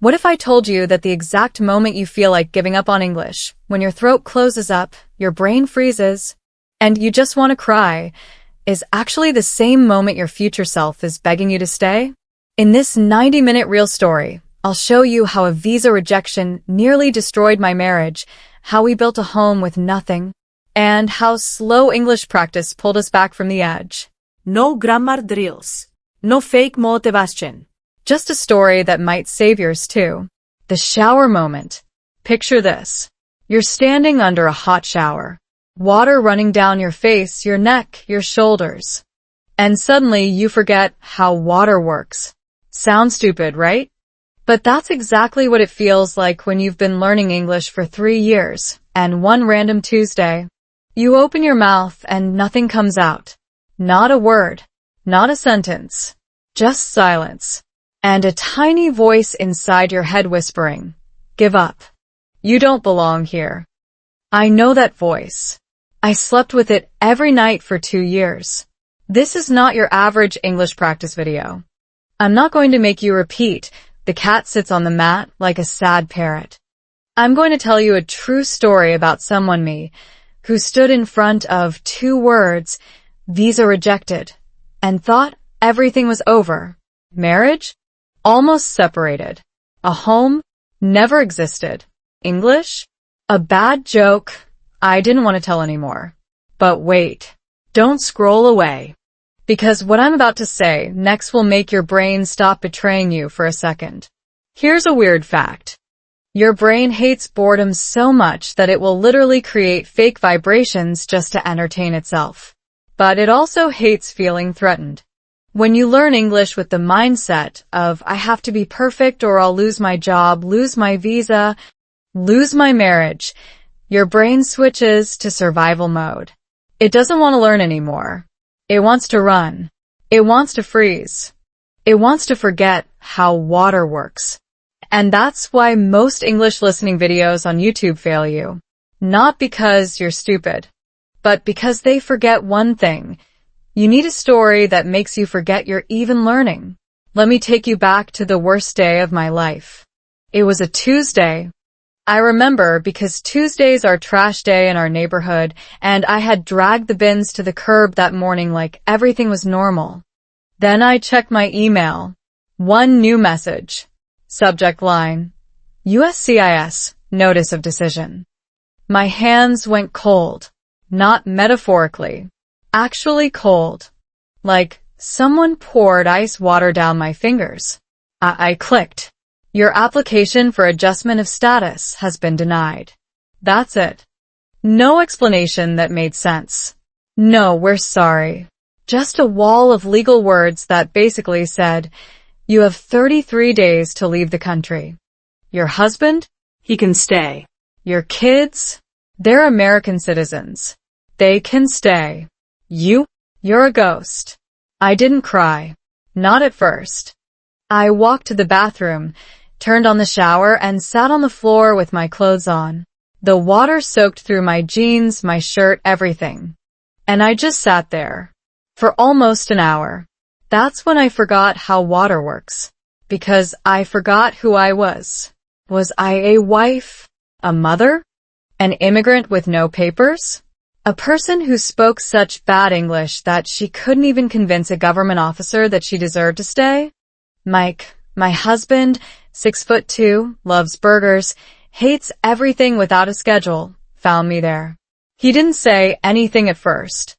What if I told you that the exact moment you feel like giving up on English, when your throat closes up, your brain freezes, and you just want to cry, is actually the same moment your future self is begging you to stay? In this 90-minute real story, I'll show you how a visa rejection nearly destroyed my marriage, how we built a home with nothing, and how slow English practice pulled us back from the edge. No grammar drills. No fake motivation. Just a story that might save yours too. The shower moment. Picture this. You're standing under a hot shower. Water running down your face, your neck, your shoulders. And suddenly you forget how water works. Sounds stupid, right? But that's exactly what it feels like when you've been learning English for 3 years, and one random Tuesday, you open your mouth and nothing comes out. Not a word. Not a sentence. Just silence. And a tiny voice inside your head whispering, "Give up. You don't belong here." I know that voice. I slept with it every night for 2 years. This is not your average English practice video. I'm not going to make you repeat, "The cat sits on the mat" like a sad parrot. I'm going to tell you a true story about someone me, who stood in front of 2 words, visa rejected, and thought everything was over. Marriage? Almost separated. A home? Never existed. English? A bad joke I didn't want to tell anymore. But wait. Don't scroll away. Because what I'm about to say next will make your brain stop betraying you for a second. Here's a weird fact. Your brain hates boredom so much that it will literally create fake vibrations just to entertain itself. But it also hates feeling threatened. When you learn English with the mindset of, I have to be perfect or I'll lose my job, lose my visa, lose my marriage, your brain switches to survival mode. It doesn't want to learn anymore. It wants to run. It wants to freeze. It wants to forget how water works. And that's why most English listening videos on YouTube fail you. Not because you're stupid, but because they forget one thing. You need a story that makes you forget you're even learning. Let me take you back to the worst day of my life. It was a Tuesday. I remember because Tuesdays are trash day in our neighborhood, and I had dragged the bins to the curb that morning like everything was normal. Then I checked my email. One new message. Subject line. USCIS, Notice of Decision. My hands went cold. Not metaphorically. Actually cold. Like someone poured ice water down my fingers. I clicked. Your application for adjustment of status has been denied. That's it. No explanation that made sense. No, we're sorry. Just a wall of legal words that basically said, you have 33 days to leave the country. Your husband? He can stay. Your kids? They're American citizens. They can stay. You're a ghost. I didn't cry. Not at first. I walked to the bathroom, turned on the shower, and sat on the floor with my clothes on. The water soaked through my jeans, my shirt, everything. And I just sat there. For almost an hour. That's when I forgot how water works. Because I forgot who I was. Was I a wife? A mother? An immigrant with no papers? A person who spoke such bad English that she couldn't even convince a government officer that she deserved to stay? Mike, my husband, 6'2", loves burgers, hates everything without a schedule, found me there. He didn't say anything at first.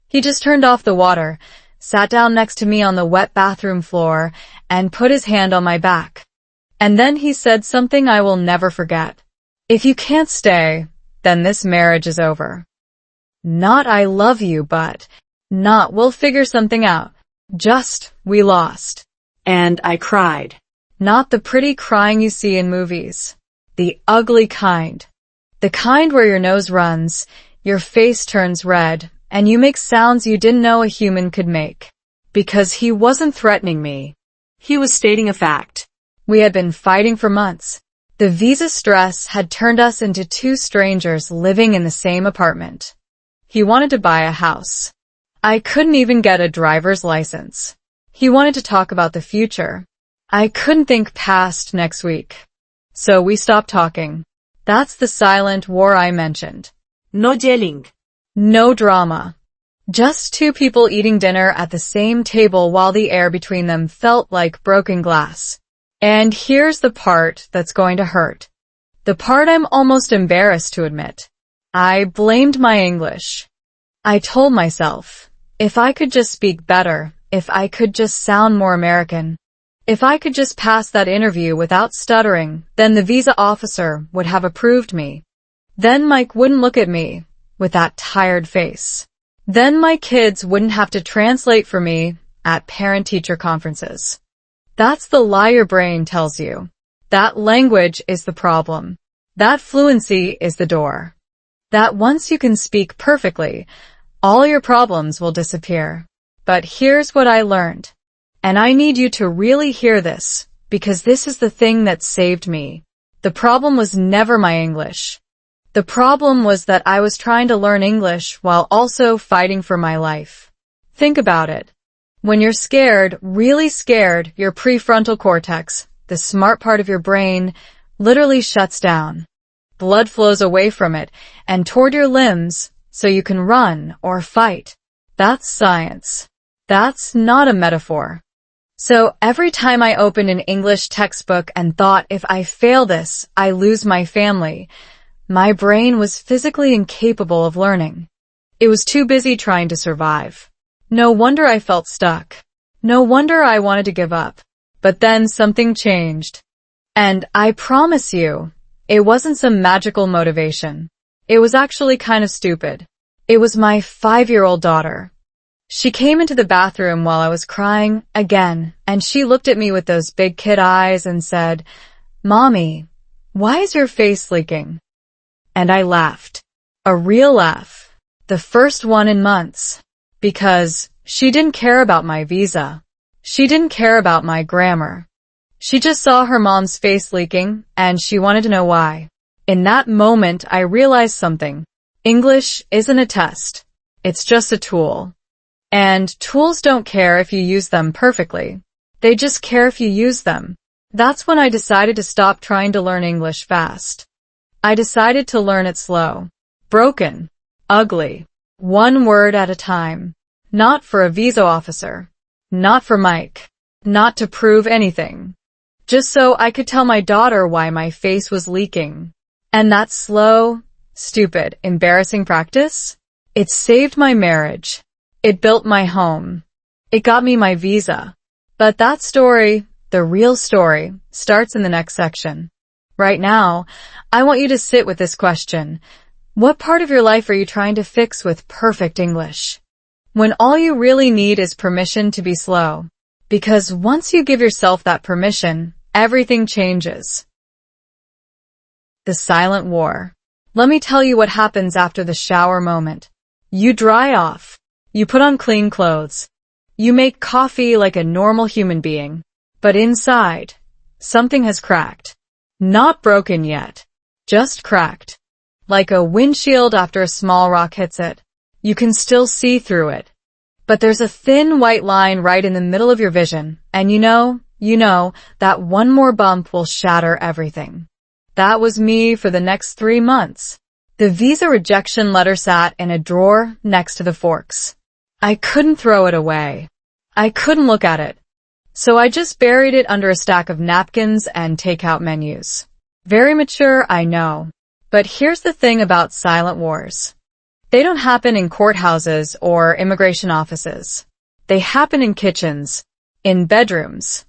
He just turned off the water, sat down next to me on the wet bathroom floor, and put his hand on my back. And then he said something I will never forget. If you can't stay, then this marriage is over. Not I love you, but not we'll figure something out. Just, we lost. And I cried. Not the pretty crying you see in movies. The ugly kind. The kind where your nose runs, your face turns red, and you make sounds you didn't know a human could make. Because he wasn't threatening me. He was stating a fact. We had been fighting for months. The visa stress had turned us into 2 strangers living in the same apartment. He wanted to buy a house. I couldn't even get a driver's license. He wanted to talk about the future. I couldn't think past next week. So we stopped talking. That's the silent war I mentioned. No yelling. No drama. Just two people eating dinner at the same table while the air between them felt like broken glass. And here's the part that's going to hurt. The part I'm almost embarrassed to admit. I blamed my English. I told myself, if I could just speak better, if I could just sound more American, if I could just pass that interview without stuttering, then the visa officer would have approved me. Then Mike wouldn't look at me with that tired face. Then my kids wouldn't have to translate for me at parent-teacher conferences. That's the lie your brain tells you. That language is the problem. That fluency is the door. That once you can speak perfectly, all your problems will disappear. But here's what I learned. And I need you to really hear this, because this is the thing that saved me. The problem was never my English. The problem was that I was trying to learn English while also fighting for my life. Think about it. When you're scared, really scared, your prefrontal cortex, the smart part of your brain, literally shuts down. Blood flows away from it and toward your limbs so you can run or fight. That's science. That's not a metaphor. So every time I opened an English textbook and thought, if I fail this, I lose my family, my brain was physically incapable of learning. It was too busy trying to survive. No wonder I felt stuck. No wonder I wanted to give up. But then something changed. And I promise you, it wasn't some magical motivation. It was actually kind of stupid. It was my 5-year-old daughter. She came into the bathroom while I was crying again, and she looked at me with those big kid eyes and said, "Mommy, why is your face leaking?" And I laughed. A real laugh. The first one in months. Because she didn't care about my visa. She didn't care about my grammar. She just saw her mom's face leaking, and she wanted to know why. In that moment, I realized something. English isn't a test. It's just a tool. And tools don't care if you use them perfectly. They just care if you use them. That's when I decided to stop trying to learn English fast. I decided to learn it slow. Broken. Ugly. One word at a time. Not for a visa officer. Not for Mike. Not to prove anything. Just so I could tell my daughter why my face was leaking. And that slow, stupid, embarrassing practice? It saved my marriage. It built my home. It got me my visa. But that story, the real story, starts in the next section. Right now, I want you to sit with this question. What part of your life are you trying to fix with perfect English? When all you really need is permission to be slow. Because once you give yourself that permission, everything changes. The silent war. Let me tell you what happens after the shower moment. You dry off. You put on clean clothes. You make coffee like a normal human being. But inside, something has cracked. Not broken yet. Just cracked. Like a windshield after a small rock hits it. You can still see through it. But there's a thin white line right in the middle of your vision, and you know, that one more bump will shatter everything. That was me for the next 3 months. The visa rejection letter sat in a drawer next to the forks. I couldn't throw it away. I couldn't look at it. So I just buried it under a stack of napkins and takeout menus. Very mature, I know. But here's the thing about silent wars. They don't happen in courthouses or immigration offices. They happen in kitchens, in bedrooms,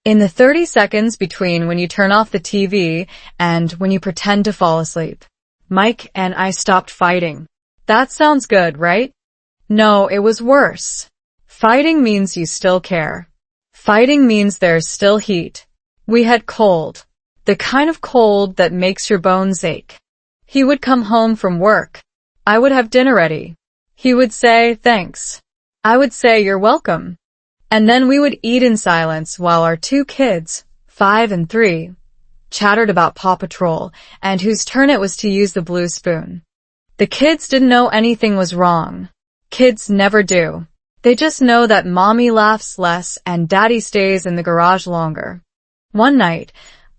in the 30 seconds between when you turn off the TV and when you pretend to fall asleep. Mike and I stopped fighting. That sounds good, right? No, it was worse. Fighting means you still care. Fighting means there's still heat. We had cold. The kind of cold that makes your bones ache. He would come home from work. I would have dinner ready. He would say, "Thanks." I would say, "You're welcome." And then we would eat in silence while our 2 kids, 5 and 3, chattered about Paw Patrol and whose turn it was to use the blue spoon. The kids didn't know anything was wrong. Kids never do. They just know that mommy laughs less and daddy stays in the garage longer. One night,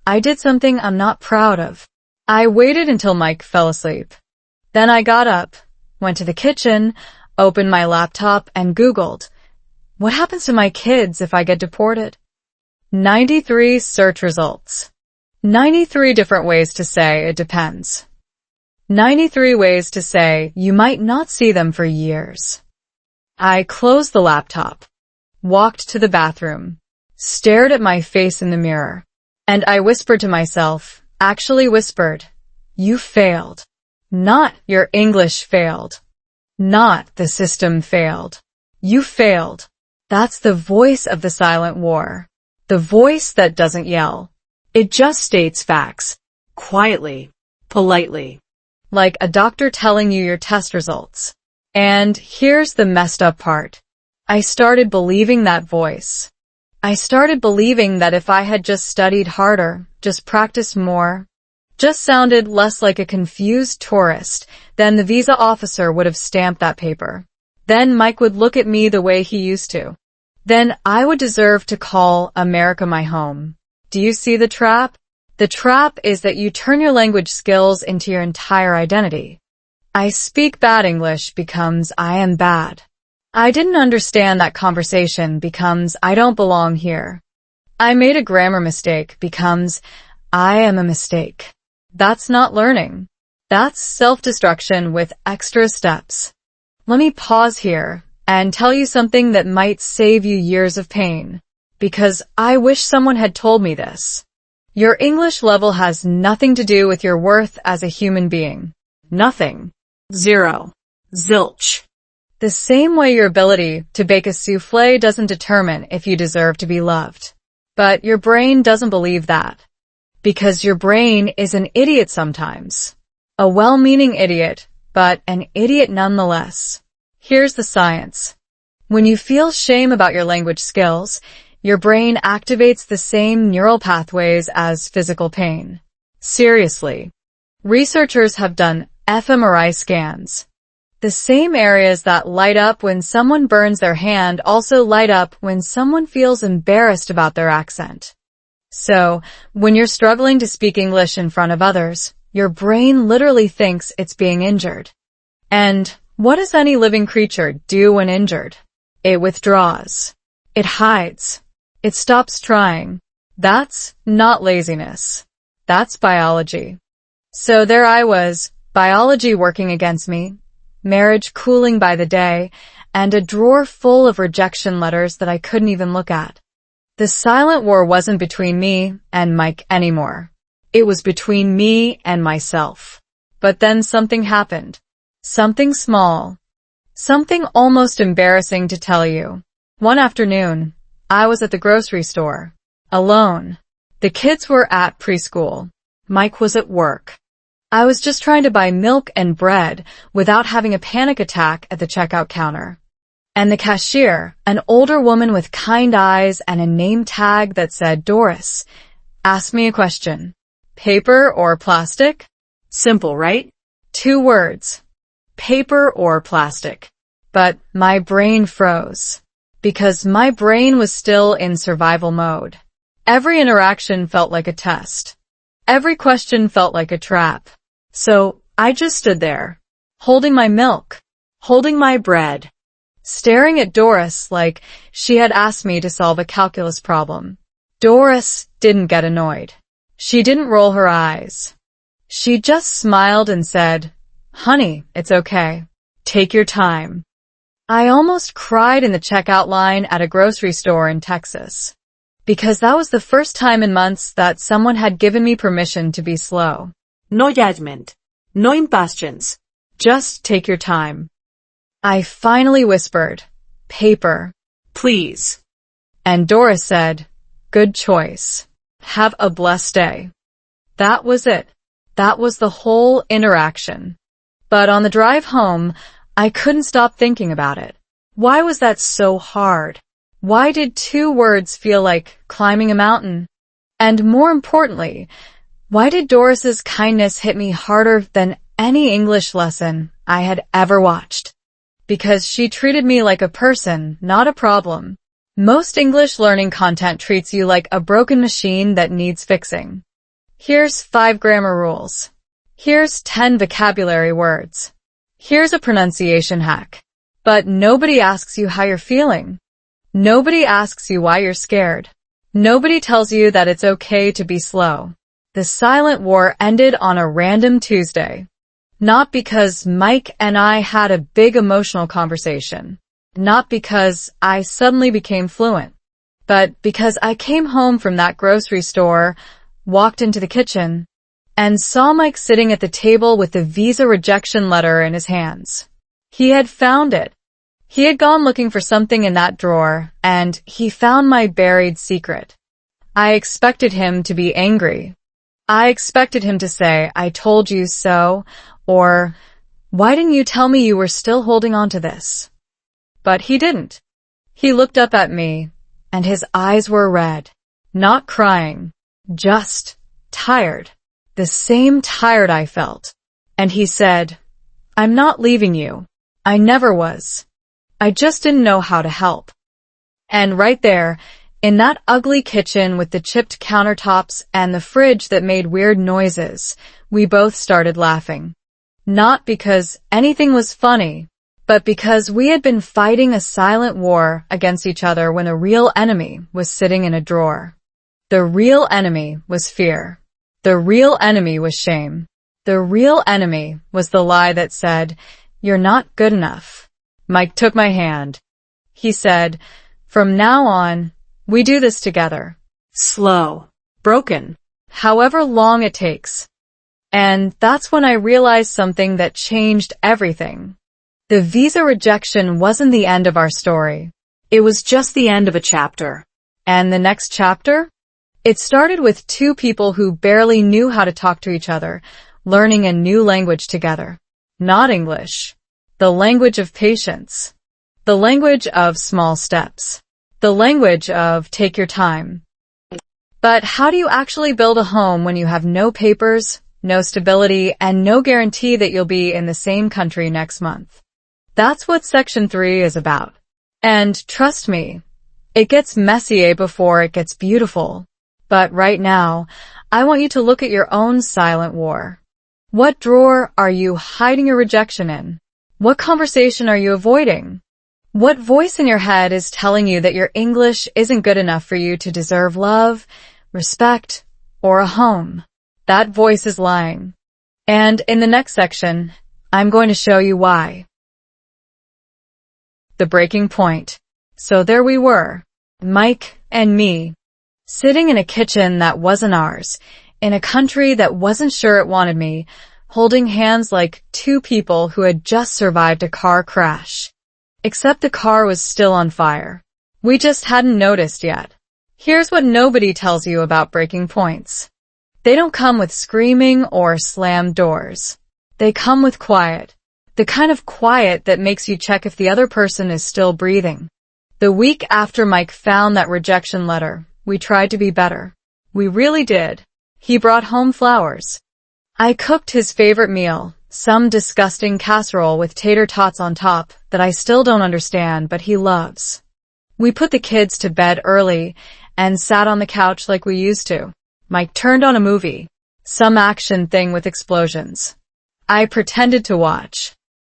I did something I'm not proud of. I waited until Mike fell asleep. Then I got up, went to the kitchen, opened my laptop, and Googled, what happens to my kids if I get deported? 93 search results. 93 different ways to say it depends. 93 ways to say you might not see them for years. I closed the laptop, walked to the bathroom, stared at my face in the mirror, and I whispered to myself, actually whispered, you failed. Not your English failed. Not the system failed. You failed. That's the voice of the silent war. The voice that doesn't yell. It just states facts. Quietly. Politely. Like a doctor telling you your test results. And here's the messed up part. I started believing that voice. I started believing that if I had just studied harder, just practiced more, just sounded less like a confused tourist, then the visa officer would have stamped that paper. Then Mike would look at me the way he used to. Then I would deserve to call America my home. Do you see the trap? The trap is that you turn your language skills into your entire identity. I speak bad English becomes I am bad. I didn't understand that conversation becomes I don't belong here. I made a grammar mistake becomes I am a mistake. That's not learning. That's self-destruction with extra steps. Let me pause here and tell you something that might save you years of pain. Because I wish someone had told me this. Your English level has nothing to do with your worth as a human being. Nothing. Zero. Zilch. The same way your ability to bake a souffle doesn't determine if you deserve to be loved. But your brain doesn't believe that. Because your brain is an idiot sometimes. A well-meaning idiot, but an idiot nonetheless. Here's the science. When you feel shame about your language skills, your brain activates the same neural pathways as physical pain. Seriously. Researchers have done fMRI scans. The same areas that light up when someone burns their hand also light up when someone feels embarrassed about their accent. So, when you're struggling to speak English in front of others, your brain literally thinks it's being injured. And what does any living creature do when injured? It withdraws. It hides. It stops trying. That's not laziness. That's biology. So there I was, biology working against me, marriage cooling by the day, and a drawer full of rejection letters that I couldn't even look at. The silent war wasn't between me and Mike anymore. It was between me and myself. But then something happened. Something small. Something almost embarrassing to tell you. One afternoon, I was at the grocery store. Alone. The kids were at preschool. Mike was at work. I was just trying to buy milk and bread without having a panic attack at the checkout counter. And the cashier, an older woman with kind eyes and a name tag that said Doris, asked me a question. Paper or plastic? Simple, right? 2 words. Paper or plastic. But my brain froze. Because my brain was still in survival mode. Every interaction felt like a test. Every question felt like a trap. So I just stood there, holding my milk, holding my bread, staring at Doris like she had asked me to solve a calculus problem. Doris didn't get annoyed. She didn't roll her eyes. She just smiled and said, "Honey, it's okay. Take your time." I almost cried in the checkout line at a grocery store in Texas. Because that was the first time in months that someone had given me permission to be slow. No judgment. No impatience. Just take your time. I finally whispered, "Paper, please." And Doris said, "Good choice. Have a blessed day." That was it. That was the whole interaction. But on the drive home, I couldn't stop thinking about it. Why was that so hard? Why did 2 words feel like climbing a mountain? And more importantly, why did Doris's kindness hit me harder than any English lesson I had ever watched? Because she treated me like a person, not a problem. Most English learning content treats you like a broken machine that needs fixing. Here's 5 grammar rules. Here's 10 vocabulary words. Here's a pronunciation hack. But nobody asks you how you're feeling. Nobody asks you why you're scared. Nobody tells you that it's okay to be slow. The silent war ended on a random Tuesday. Not because Mike and I had a big emotional conversation. Not because I suddenly became fluent. But because I came home from that grocery store, walked into the kitchen, and saw Mike sitting at the table with the visa rejection letter in his hands. He had found it. He had gone looking for something in that drawer, and he found my buried secret. I expected him to be angry. I expected him to say, "I told you so," or, "Why didn't you tell me you were still holding on to this?" But he didn't. He looked up at me, and his eyes were red. Not crying, just tired. The same tired I felt. And he said, "I'm not leaving you. I never was. I just didn't know how to help." And right there, in that ugly kitchen with the chipped countertops and the fridge that made weird noises, we both started laughing. Not because anything was funny, but because we had been fighting a silent war against each other when a real enemy was sitting in a drawer. The real enemy was fear. The real enemy was shame. The real enemy was the lie that said, "You're not good enough." Mike took my hand. He said, "From now on, we do this together. Slow. Broken. However long it takes." And that's when I realized something that changed everything. The visa rejection wasn't the end of our story. It was just the end of a chapter. And the next chapter? It started with 2 people who barely knew how to talk to each other, learning a new language together. Not English. The language of patience. The language of small steps. The language of take your time. But how do you actually build a home when you have no papers, no stability, and no guarantee that you'll be in the same country next month? That's what Section 3 is about. And trust me, it gets messy before it gets beautiful. But right now, I want you to look at your own silent war. What drawer are you hiding your rejection in? What conversation are you avoiding? What voice in your head is telling you that your English isn't good enough for you to deserve love, respect, or a home? That voice is lying. And in the next section, I'm going to show you why. The breaking point. So there we were, Mike and me, sitting in a kitchen that wasn't ours, in a country that wasn't sure it wanted me, holding hands like 2 people who had just survived a car crash. Except the car was still on fire. We just hadn't noticed yet. Here's what nobody tells you about breaking points. They don't come with screaming or slammed doors. They come with quiet. The kind of quiet that makes you check if the other person is still breathing. The week after Mike found that rejection letter, we tried to be better. We really did. He brought home flowers. I cooked his favorite meal, some disgusting casserole with tater tots on top that I still don't understand, but he loves. We put the kids to bed early and sat on the couch like we used to. Mike turned on a movie, some action thing with explosions. I pretended to watch.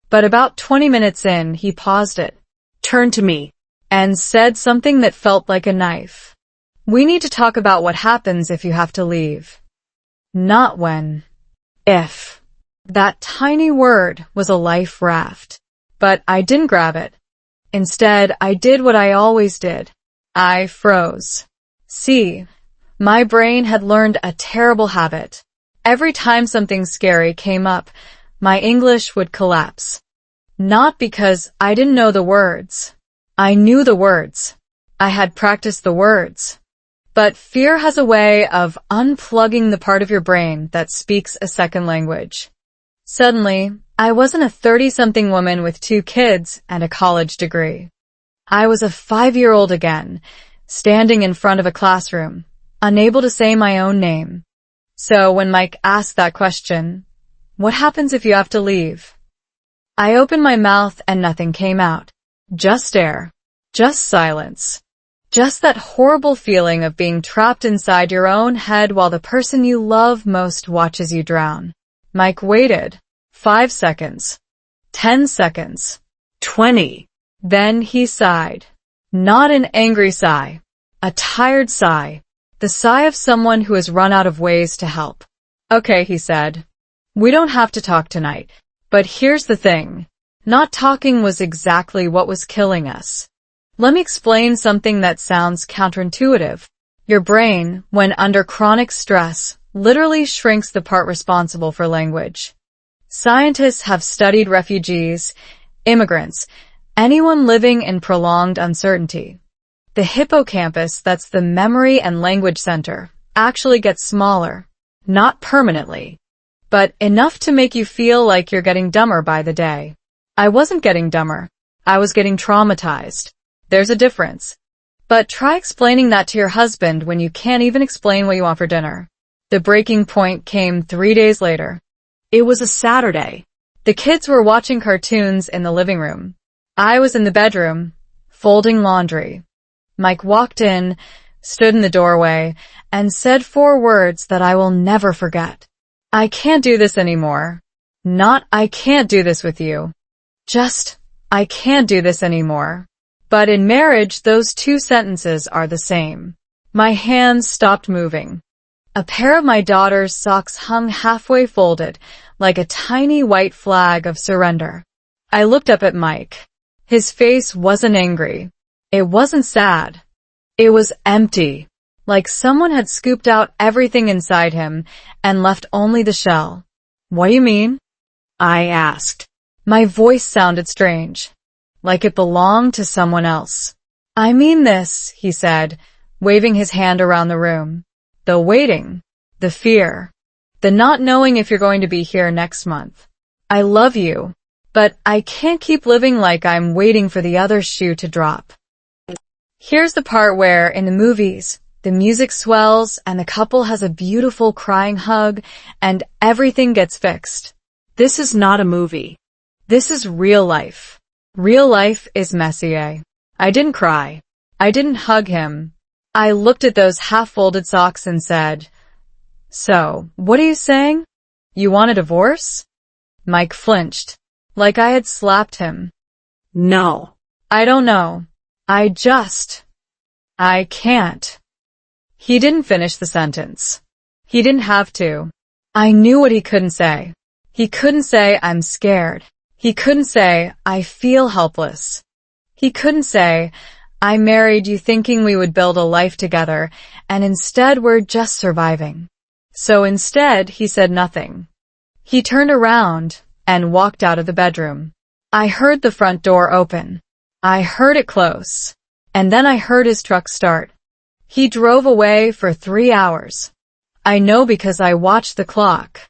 But about 20 minutes in, he paused it, Turned to me, and said something that felt like a knife. "We need to talk about what happens if you have to leave. Not when. If." That tiny word was a life raft. But I didn't grab it. Instead, I did what I always did. I froze. See, my brain had learned a terrible habit. Every time something scary came up, my English would collapse. Not because I didn't know the words. I knew the words. I had practiced the words. But fear has a way of unplugging the part of your brain that speaks a second language. Suddenly, I wasn't a 30-something woman with 2 kids and a college degree. I was a 5-year-old again, standing in front of a classroom, unable to say my own name. So when Mike asked that question, "What happens if you have to leave?" I opened my mouth and nothing came out. Just air. Just silence. Just that horrible feeling of being trapped inside your own head while the person you love most watches you drown. Mike waited. 5 seconds. 10 seconds. 20. Then he sighed. Not an angry sigh. A tired sigh. The sigh of someone who has run out of ways to help. Okay, he said. We don't have to talk tonight. But here's the thing. Not talking was exactly what was killing us. Let me explain something that sounds counterintuitive. Your brain, when under chronic stress, literally shrinks the part responsible for language. Scientists have studied refugees, immigrants, anyone living in prolonged uncertainty. The hippocampus, that's the memory and language center, actually gets smaller. Not permanently, but enough to make you feel like you're getting dumber by the day. I wasn't getting dumber. I was getting traumatized. There's a difference. But try explaining that to your husband when you can't even explain what you want for dinner. The breaking point came 3 days later. It was a Saturday. The kids were watching cartoons in the living room. I was in the bedroom, folding laundry. Mike walked in, stood in the doorway, and said 4 words that I will never forget. I can't do this anymore. Not, I can't do this with you. Just, I can't do this anymore. But in marriage, those 2 sentences are the same. My hands stopped moving. A pair of my daughter's socks hung halfway folded, like a tiny white flag of surrender. I looked up at Mike. His face wasn't angry. It wasn't sad. It was empty, like someone had scooped out everything inside him and left only the shell. What do you mean? I asked. My voice sounded strange, like it belonged to someone else. I mean this, he said, waving his hand around the room. The waiting, the fear, the not knowing if you're going to be here next month. I love you, but I can't keep living like I'm waiting for the other shoe to drop. Here's the part where, in the movies, the music swells and the couple has a beautiful crying hug and everything gets fixed. This is not a movie. This is real life. Real life is messy, eh? I didn't cry. I didn't hug him. I looked at those half-folded socks and said, So, what are you saying? You want a divorce? Mike flinched, like I had slapped him. No. I don't know. I can't. He didn't finish the sentence. He didn't have to. I knew what he couldn't say. He couldn't say, I'm scared. He couldn't say, I feel helpless. He couldn't say, I married you thinking we would build a life together, and instead we're just surviving. So instead, he said nothing. He turned around and walked out of the bedroom. I heard the front door open. I heard it close. And then I heard his truck start. He drove away for 3 hours. I know because I watched the clock.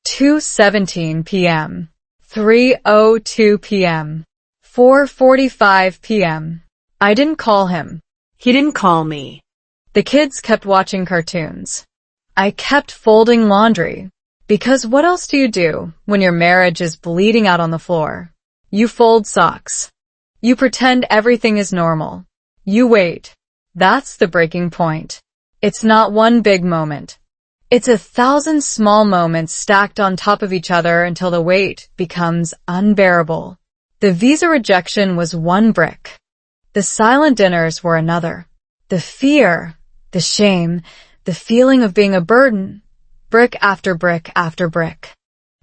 2:17 p.m. 3:02 p.m. 4:45 p.m. I didn't call him. He didn't call me. The kids kept watching cartoons. I kept folding laundry. Because what else do you do when your marriage is bleeding out on the floor? You fold socks. You pretend everything is normal. You wait. That's the breaking point. It's not one big moment. It's 1,000 small moments stacked on top of each other until the weight becomes unbearable. The visa rejection was one brick. The silent dinners were another. The fear, the shame, the feeling of being a burden, brick after brick after brick.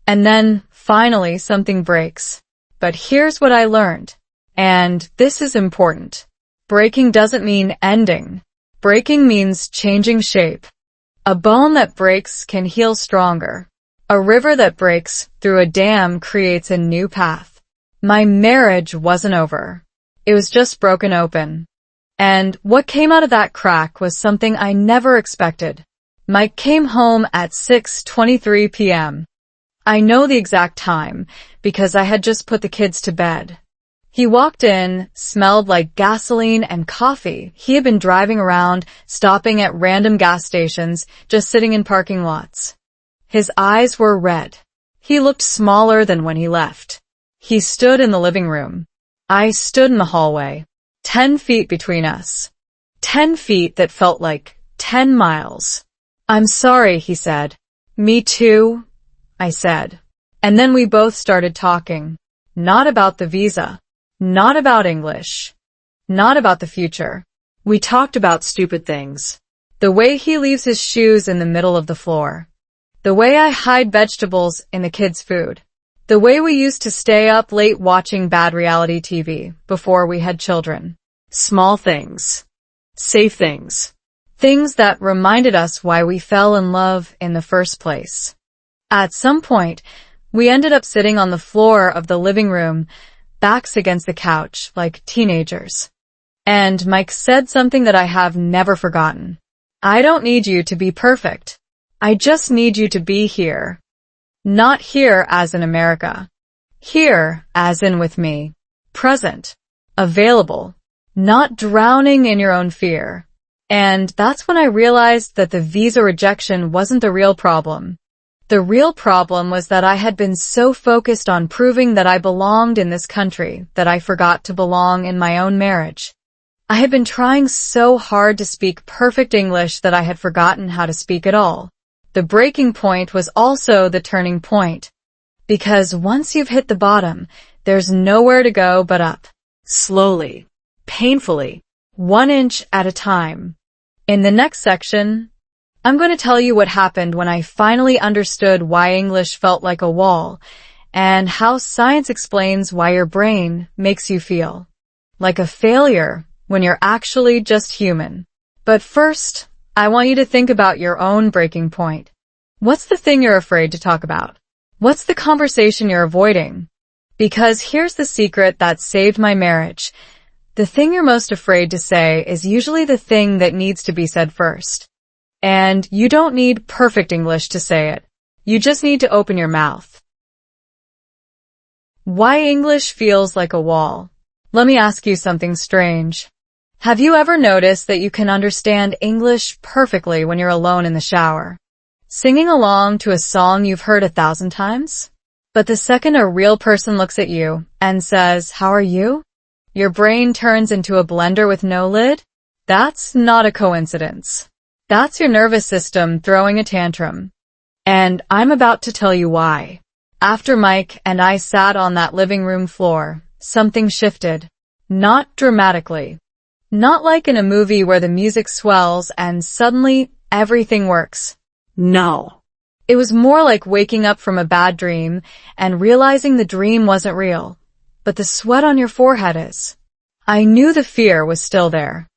And then, finally, something breaks. But here's what I learned. And this is important. Breaking doesn't mean ending. Breaking means changing shape. A bone that breaks can heal stronger. A river that breaks through a dam creates a new path. My marriage wasn't over. It was just broken open. And what came out of that crack was something I never expected. Mike came home at 6:23 p.m. I know the exact time because I had just put the kids to bed. He walked in, smelled like gasoline and coffee. He had been driving around, stopping at random gas stations, just sitting in parking lots. His eyes were red. He looked smaller than when he left. He stood in the living room. I stood in the hallway, 10 feet between us. 10 feet that felt like 10 miles. I'm sorry, he said. Me too, I said. And then we both started talking. Not about the visa. Not about English. Not about the future. We talked about stupid things. The way he leaves his shoes in the middle of the floor. The way I hide vegetables in the kids' food. The way we used to stay up late watching bad reality TV before we had children. Small things. Safe things. Things that reminded us why we fell in love in the first place. At some point, we ended up sitting on the floor of the living room, backs against the couch, like teenagers. And Mike said something that I have never forgotten. I don't need you to be perfect. I just need you to be here. Not here as in America. Here as in with me. Present. Available. Not drowning in your own fear. And that's when I realized that the visa rejection wasn't the real problem. The real problem was that I had been so focused on proving that I belonged in this country that I forgot to belong in my own marriage. I had been trying so hard to speak perfect English that I had forgotten how to speak at all. The breaking point was also the turning point. Because once you've hit the bottom, there's nowhere to go but up. Slowly. Painfully. 1 inch at a time. In the next section, I'm going to tell you what happened when I finally understood why English felt like a wall, and how science explains why your brain makes you feel like a failure when you're actually just human. But first, I want you to think about your own breaking point. What's the thing you're afraid to talk about? What's the conversation you're avoiding? Because here's the secret that saved my marriage. The thing you're most afraid to say is usually the thing that needs to be said first. And you don't need perfect English to say it. You just need to open your mouth. Why English feels like a wall. Let me ask you something strange. Have you ever noticed that you can understand English perfectly when you're alone in the shower? Singing along to a song you've heard 1,000 times? But the second a real person looks at you and says, "How are you?" your brain turns into a blender with no lid? That's not a coincidence. That's your nervous system throwing a tantrum. And I'm about to tell you why. After Mike and I sat on that living room floor, something shifted. Not dramatically. Not like in a movie where the music swells and suddenly everything works. No. It was more like waking up from a bad dream and realizing the dream wasn't real, but the sweat on your forehead is. I knew the fear was still there.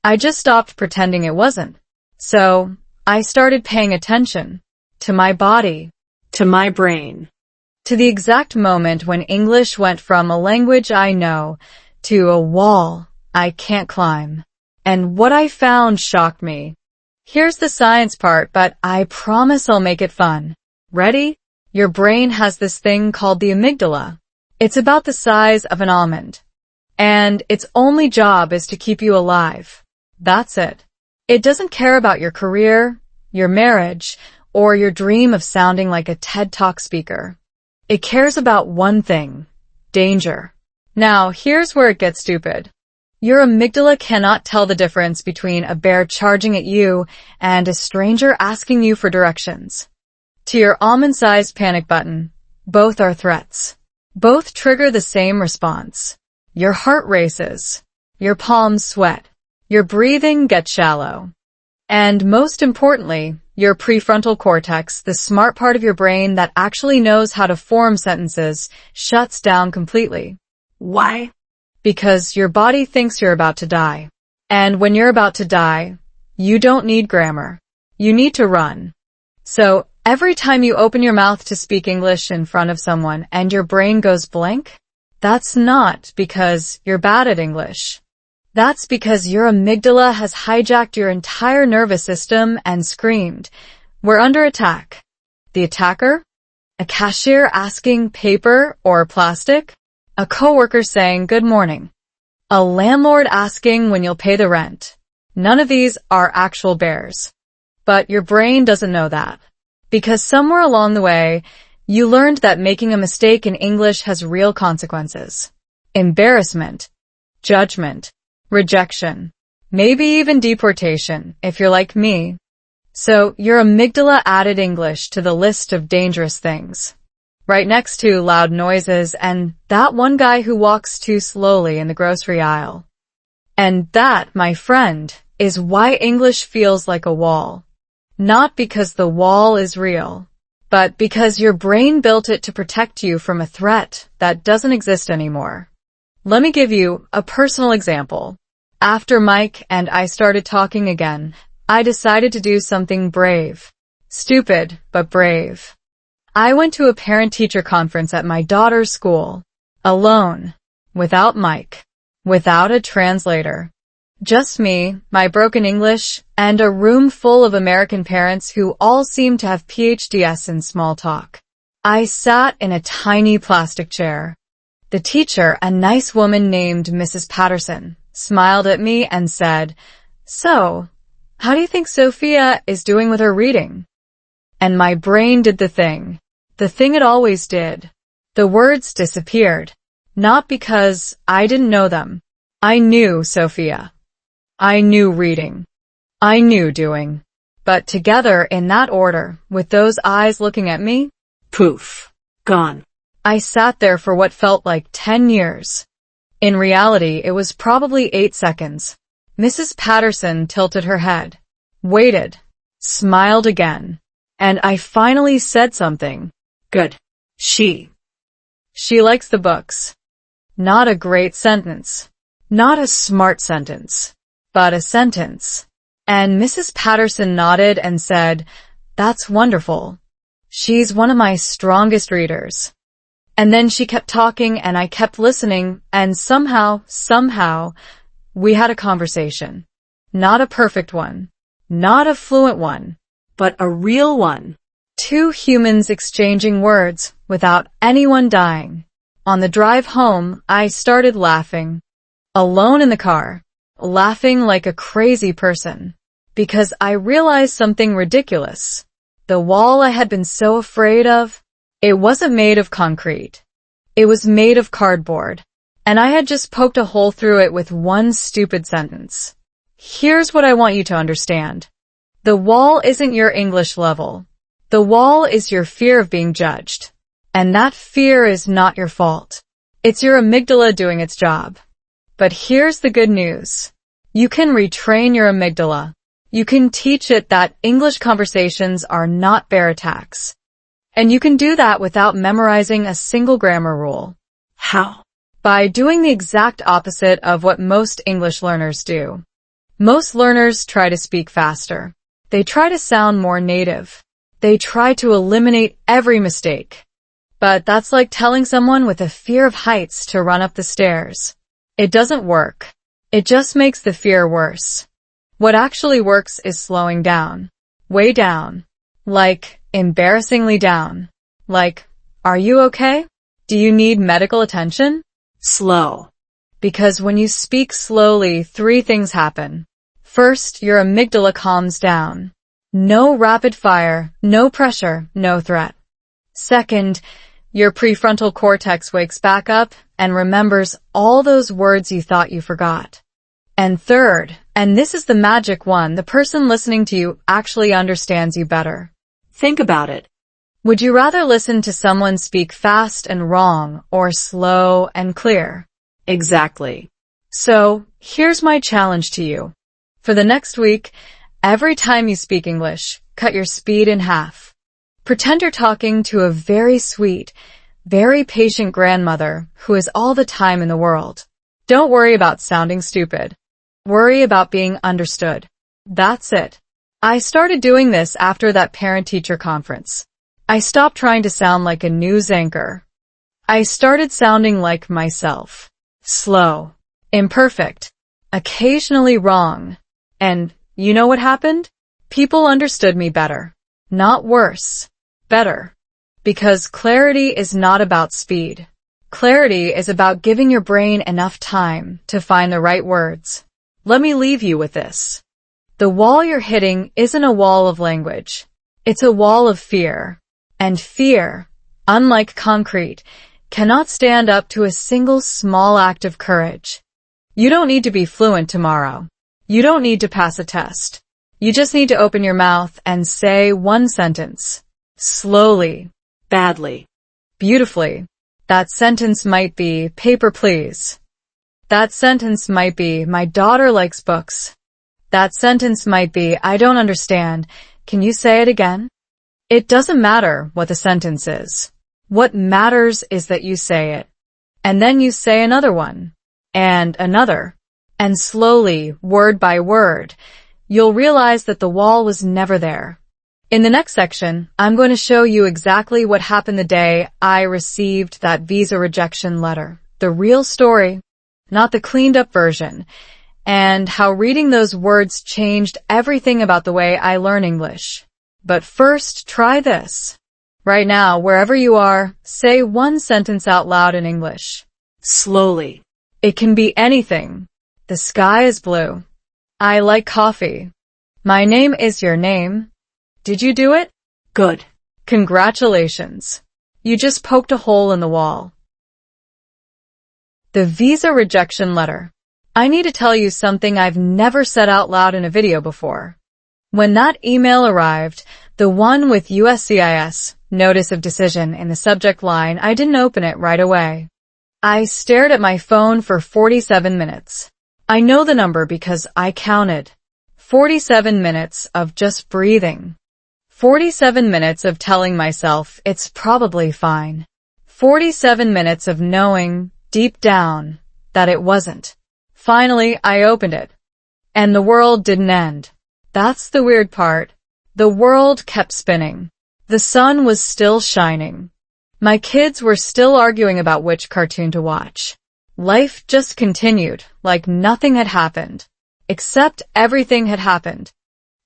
I just stopped pretending it wasn't. So, I started paying attention. To my body. To my brain. To the exact moment when English went from a language I know to a wall I can't climb. And what I found shocked me. Here's the science part, but I promise I'll make it fun. Ready? Your brain has this thing called the amygdala. It's about the size of an almond. And its only job is to keep you alive. That's it. It doesn't care about your career, your marriage, or your dream of sounding like a TED Talk speaker. It cares about one thing. Danger. Now, here's where it gets stupid. Your amygdala cannot tell the difference between a bear charging at you and a stranger asking you for directions. To your almond-sized panic button, both are threats. Both trigger the same response. Your heart races. Your palms sweat. Your breathing gets shallow. And most importantly, your prefrontal cortex, the smart part of your brain that actually knows how to form sentences, shuts down completely. Why? Because your body thinks you're about to die. And when you're about to die, you don't need grammar. You need to run. So, every time you open your mouth to speak English in front of someone and your brain goes blank, that's not because you're bad at English. That's because your amygdala has hijacked your entire nervous system and screamed, "We're under attack." The attacker? A cashier asking paper or plastic? A coworker saying good morning. A landlord asking when you'll pay the rent. None of these are actual bears. But your brain doesn't know that. Because somewhere along the way, you learned that making a mistake in English has real consequences. Embarrassment. Judgment. Rejection. Maybe even deportation, if you're like me. So, your amygdala added English to the list of dangerous things. Right next to loud noises and that one guy who walks too slowly in the grocery aisle. And that, my friend, is why English feels like a wall. Not because the wall is real, but because your brain built it to protect you from a threat that doesn't exist anymore. Let me give you a personal example. After Mike and I started talking again, I decided to do something brave. Stupid, but brave. I went to a parent-teacher conference at my daughter's school. Alone. Without Mike. Without a translator. Just me, my broken English, and a room full of American parents who all seemed to have PhDs in small talk. I sat in a tiny plastic chair. The teacher, a nice woman named Mrs. Patterson, smiled at me and said, "So, how do you think Sophia is doing with her reading?" And my brain did the thing it always did. The words disappeared. Not because I didn't know them. I knew Sophia. I knew reading. I knew doing. But together in that order, with those eyes looking at me, Poof. Gone. I sat there for what felt like 10 years. In reality, it was probably 8 seconds. Mrs. Patterson tilted her head, waited, smiled again, and I finally said something. Good. She likes the books. Not a great sentence. Not a smart sentence. But a sentence. And Mrs. Patterson nodded and said, "That's wonderful. She's one of my strongest readers." And then she kept talking and I kept listening, and somehow, we had a conversation. Not a perfect one. Not a fluent one. But a real one. 2 humans exchanging words without anyone dying. On the drive home, I started laughing. Alone in the car. Laughing like a crazy person. Because I realized something ridiculous. The wall I had been so afraid of, it wasn't made of concrete. It was made of cardboard. And I had just poked a hole through it with one stupid sentence. Here's what I want you to understand. The wall isn't your English level. The wall is your fear of being judged. And that fear is not your fault. It's your amygdala doing its job. But here's the good news. You can retrain your amygdala. You can teach it that English conversations are not bear attacks. And you can do that without memorizing a single grammar rule. How? By doing the exact opposite of what most English learners do. Most learners try to speak faster. They try to sound more native. They try to eliminate every mistake. But that's like telling someone with a fear of heights to run up the stairs. It doesn't work. It just makes the fear worse. What actually works is slowing down. Way down. Like, embarrassingly down. Like, are you okay? Do you need medical attention? Slow. Because when you speak slowly, 3 things happen. First, your amygdala calms down. No rapid fire, no pressure, no threat. Second, your prefrontal cortex wakes back up and remembers all those words you thought you forgot. And third, and this is the magic one, the person listening to you actually understands you better. Think about it. Would you rather listen to someone speak fast and wrong or slow and clear? Exactly. So, here's my challenge to you. For the next week, every time you speak English, cut your speed in half. Pretend you're talking to a very sweet, very patient grandmother who has all the time in the world. Don't worry about sounding stupid. Worry about being understood. That's it. I started doing this after that parent-teacher conference. I stopped trying to sound like a news anchor. I started sounding like myself. Slow. Imperfect. Occasionally wrong. And you know what happened? People understood me better. Not worse. Better. Because clarity is not about speed. Clarity is about giving your brain enough time to find the right words. Let me leave you with this. The wall you're hitting isn't a wall of language. It's a wall of fear. And fear, unlike concrete, cannot stand up to a single small act of courage. You don't need to be fluent tomorrow. You don't need to pass a test. You just need to open your mouth and say one sentence. Slowly. Badly. Beautifully. That sentence might be, paper please. That sentence might be, my daughter likes books. That sentence might be, I don't understand. Can you say it again? It doesn't matter what the sentence is. What matters is that you say it. And then you say another one. And another. And slowly, word by word, you'll realize that the wall was never there. In the next section, I'm going to show you exactly what happened the day I received that visa rejection letter. The real story, not the cleaned up version, and how reading those words changed everything about the way I learn English. But first, try this. Right now, wherever you are, say one sentence out loud in English. Slowly. It can be anything. The sky is blue. I like coffee. My name is your name. Did you do it? Good. Congratulations. You just poked a hole in the wall. The visa rejection letter. I need to tell you something I've never said out loud in a video before. When that email arrived, the one with USCIS, notice of decision, in the subject line, I didn't open it right away. I stared at my phone for 47 minutes. I know the number because I counted. 47 minutes of just breathing. 47 minutes of telling myself it's probably fine. 47 minutes of knowing, deep down, that it wasn't. Finally, I opened it. And the world didn't end. That's the weird part. The world kept spinning. The sun was still shining. My kids were still arguing about which cartoon to watch. Life just continued, like nothing had happened. Except everything had happened.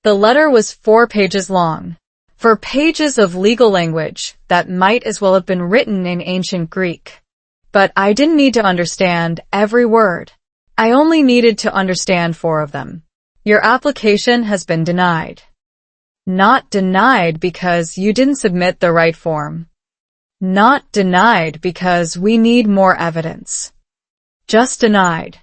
The letter was 4 pages long. 4 pages of legal language that might as well have been written in ancient Greek. But I didn't need to understand every word. I only needed to understand 4 of them. Your application has been denied. Not denied because you didn't submit the right form. Not denied because we need more evidence. Just denied.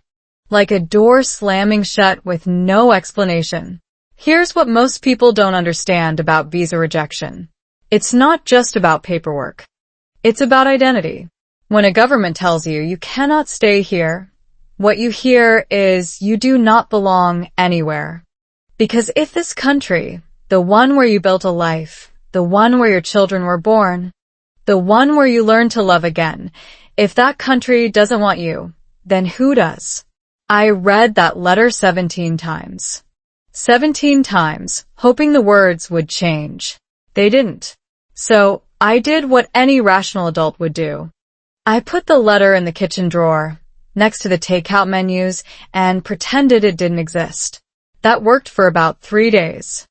Like a door slamming shut with no explanation. Here's what most people don't understand about visa rejection. It's not just about paperwork. It's about identity. When a government tells you you cannot stay here, what you hear is you do not belong anywhere. Because if this country, the one where you built a life, the one where your children were born, the one where you learned to love again, if that country doesn't want you, then who does? I read that letter 17 times. 17 times, hoping the words would change. They didn't. So, I did what any rational adult would do. I put the letter in the kitchen drawer, next to the takeout menus, and pretended it didn't exist. That worked for about 3 days.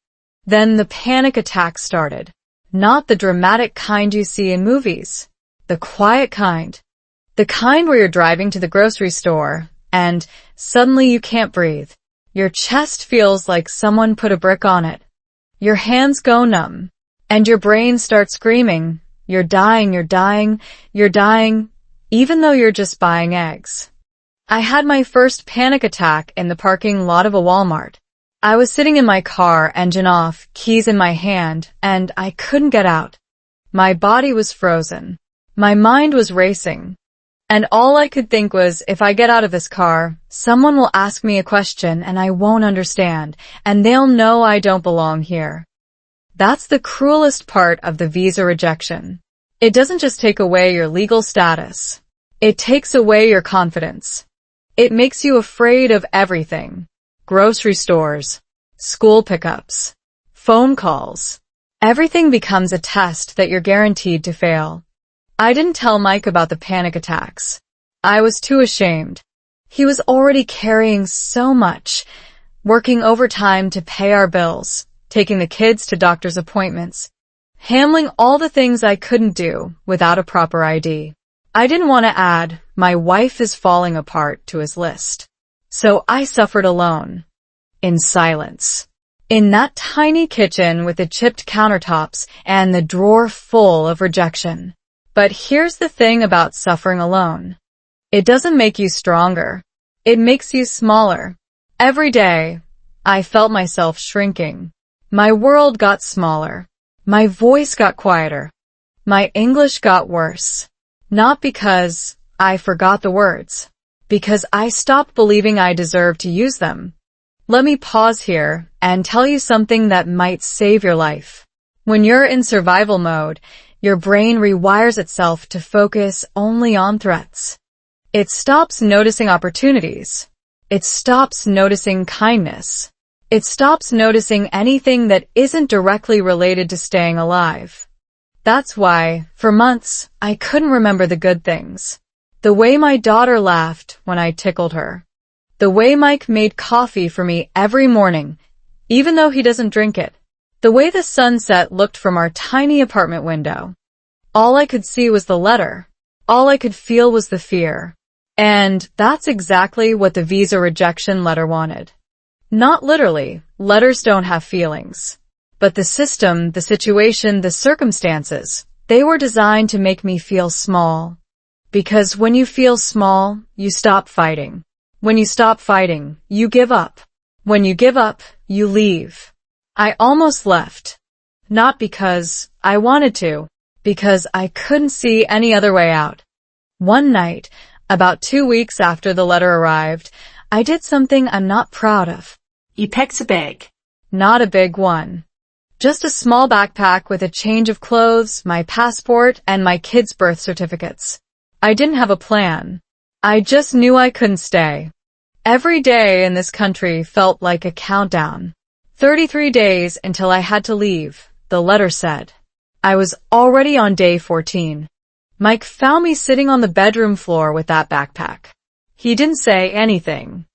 Then the panic attack started. Not the dramatic kind you see in movies. The quiet kind. The kind where you're driving to the grocery store, and suddenly you can't breathe. Your chest feels like someone put a brick on it. Your hands go numb, and your brain starts screaming, you're dying, you're dying, you're dying, even though you're just buying eggs. I had my first panic attack in the parking lot of a Walmart. I was sitting in my car, engine off, keys in my hand, and I couldn't get out. My body was frozen. My mind was racing. And all I could think was, if I get out of this car, someone will ask me a question and I won't understand, and they'll know I don't belong here. That's the cruelest part of the visa rejection. It doesn't just take away your legal status. It takes away your confidence. It makes you afraid of everything. Grocery stores, school pickups, phone calls. Everything becomes a test that you're guaranteed to fail. I didn't tell Mike about the panic attacks. I was too ashamed. He was already carrying so much, working overtime to pay our bills, taking the kids to doctor's appointments, handling all the things I couldn't do without a proper ID. I didn't want to add, my wife is falling apart, to his list. So I suffered alone. In silence. In that tiny kitchen with the chipped countertops and the drawer full of rejection. But here's the thing about suffering alone. It doesn't make you stronger. It makes you smaller. Every day, I felt myself shrinking. My world got smaller. My voice got quieter. My English got worse. Not because I forgot the words, because I stopped believing I deserved to use them. Let me pause here and tell you something that might save your life. When you're in survival mode, your brain rewires itself to focus only on threats. It stops noticing opportunities. It stops noticing kindness. It stops noticing anything that isn't directly related to staying alive. That's why, for months, I couldn't remember the good things. The way my daughter laughed when I tickled her. The way Mike made coffee for me every morning, even though he doesn't drink it. The way the sunset looked from our tiny apartment window. All I could see was the letter. All I could feel was the fear. And that's exactly what the visa rejection letter wanted. Not literally, letters don't have feelings. But the system, the situation, the circumstances, they were designed to make me feel small. Because when you feel small, you stop fighting. When you stop fighting, you give up. When you give up, you leave. I almost left. Not because I wanted to, because I couldn't see any other way out. One night, about 2 weeks after the letter arrived, I did something I'm not proud of. You packed a bag. Not a big one. Just a small backpack with a change of clothes, my passport, and my kids' birth certificates. I didn't have a plan. I just knew I couldn't stay. Every day in this country felt like a countdown. 33 days until I had to leave, the letter said. I was already on day 14. Mike found me sitting on the bedroom floor with that backpack. He didn't say anything.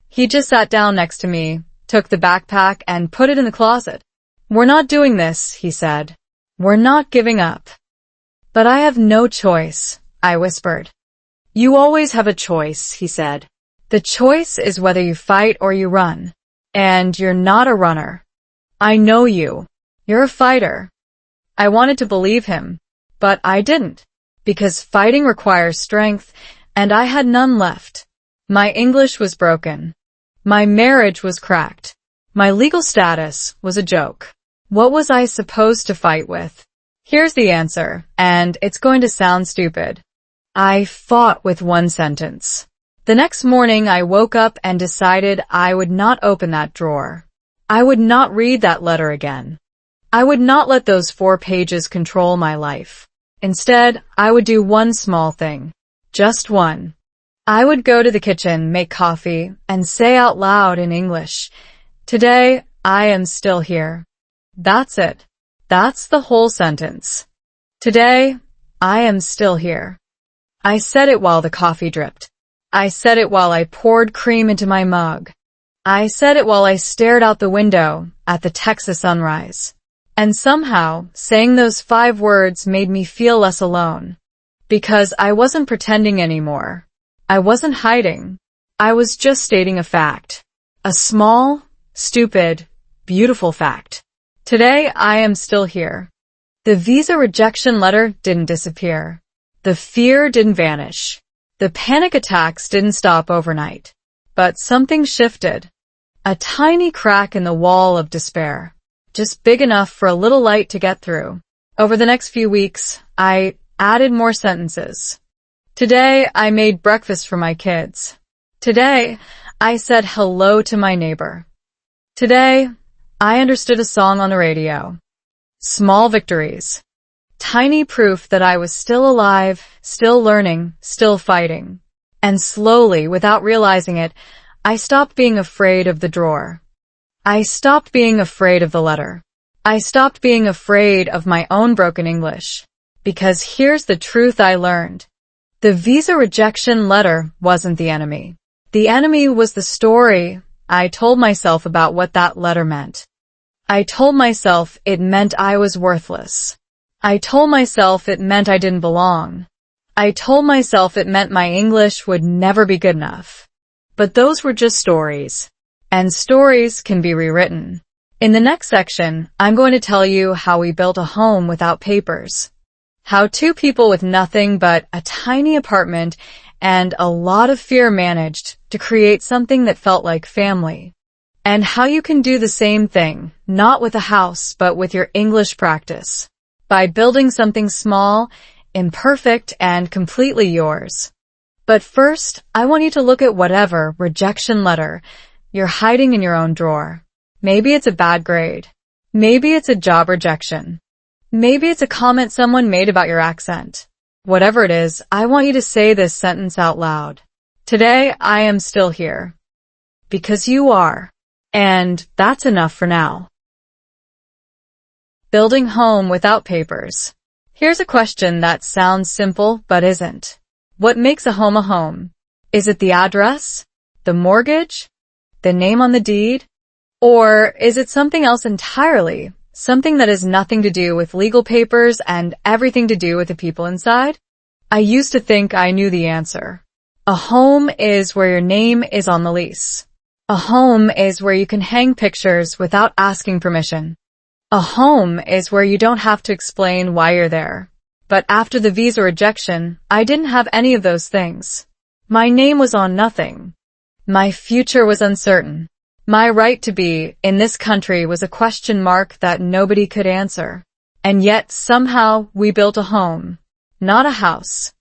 He just sat down next to me, took the backpack, and put it in the closet. We're not doing this, he said. We're not giving up. But I have no choice, I whispered. You always have a choice, he said. The choice is whether you fight or you run. And you're not a runner. I know you. You're a fighter. I wanted to believe him, but I didn't, because fighting requires strength, and I had none left. My English was broken. My marriage was cracked. My legal status was a joke. What was I supposed to fight with? Here's the answer, and it's going to sound stupid. I fought with one sentence. The next morning I woke up and decided I would not open that drawer. I would not read that letter again. I would not let those 4 pages control my life. Instead, I would do one small thing. Just one. I would go to the kitchen, make coffee, and say out loud in English, "Today, I am still here." That's it. That's the whole sentence. Today, I am still here. I said it while the coffee dripped. I said it while I poured cream into my mug. I said it while I stared out the window at the Texas sunrise. And somehow, saying those 5 words made me feel less alone. Because I wasn't pretending anymore. I wasn't hiding. I was just stating a fact. A small, stupid, beautiful fact. Today, I am still here. The visa rejection letter didn't disappear. The fear didn't vanish. The panic attacks didn't stop overnight. But something shifted. A tiny crack in the wall of despair. Just big enough for a little light to get through. Over the next few weeks, I added more sentences. Today, I made breakfast for my kids. Today, I said hello to my neighbor. Today, I understood a song on the radio. Small victories. Tiny proof that I was still alive, still learning, still fighting. And slowly, without realizing it, I stopped being afraid of the drawer. I stopped being afraid of the letter. I stopped being afraid of my own broken English. Because here's the truth I learned. The visa rejection letter wasn't the enemy. The enemy was the story I told myself about what that letter meant. I told myself it meant I was worthless. I told myself it meant I didn't belong. I told myself it meant my English would never be good enough. But those were just stories. And stories can be rewritten. In the next section, I'm going to tell you how we built a home without papers. How 2 people with nothing but a tiny apartment and a lot of fear managed to create something that felt like family. And how you can do the same thing, not with a house, but with your English practice. By building something small, imperfect, and completely yours. But first, I want you to look at whatever rejection letter you're hiding in your own drawer. Maybe it's a bad grade. Maybe it's a job rejection. Maybe it's a comment someone made about your accent. Whatever it is, I want you to say this sentence out loud. Today, I am still here. Because you are. And that's enough for now. Building home without papers. Here's a question that sounds simple but isn't. What makes a home a home? Is it the address? The mortgage? The name on the deed? Or is it something else entirely? Something that has nothing to do with legal papers and everything to do with the people inside? I used to think I knew the answer. A home is where your name is on the lease. A home is where you can hang pictures without asking permission. A home is where you don't have to explain why you're there. But after the visa rejection, I didn't have any of those things. My name was on nothing. My future was uncertain. My right to be in this country was a question mark that nobody could answer. And yet, somehow, we built a home. Not a house.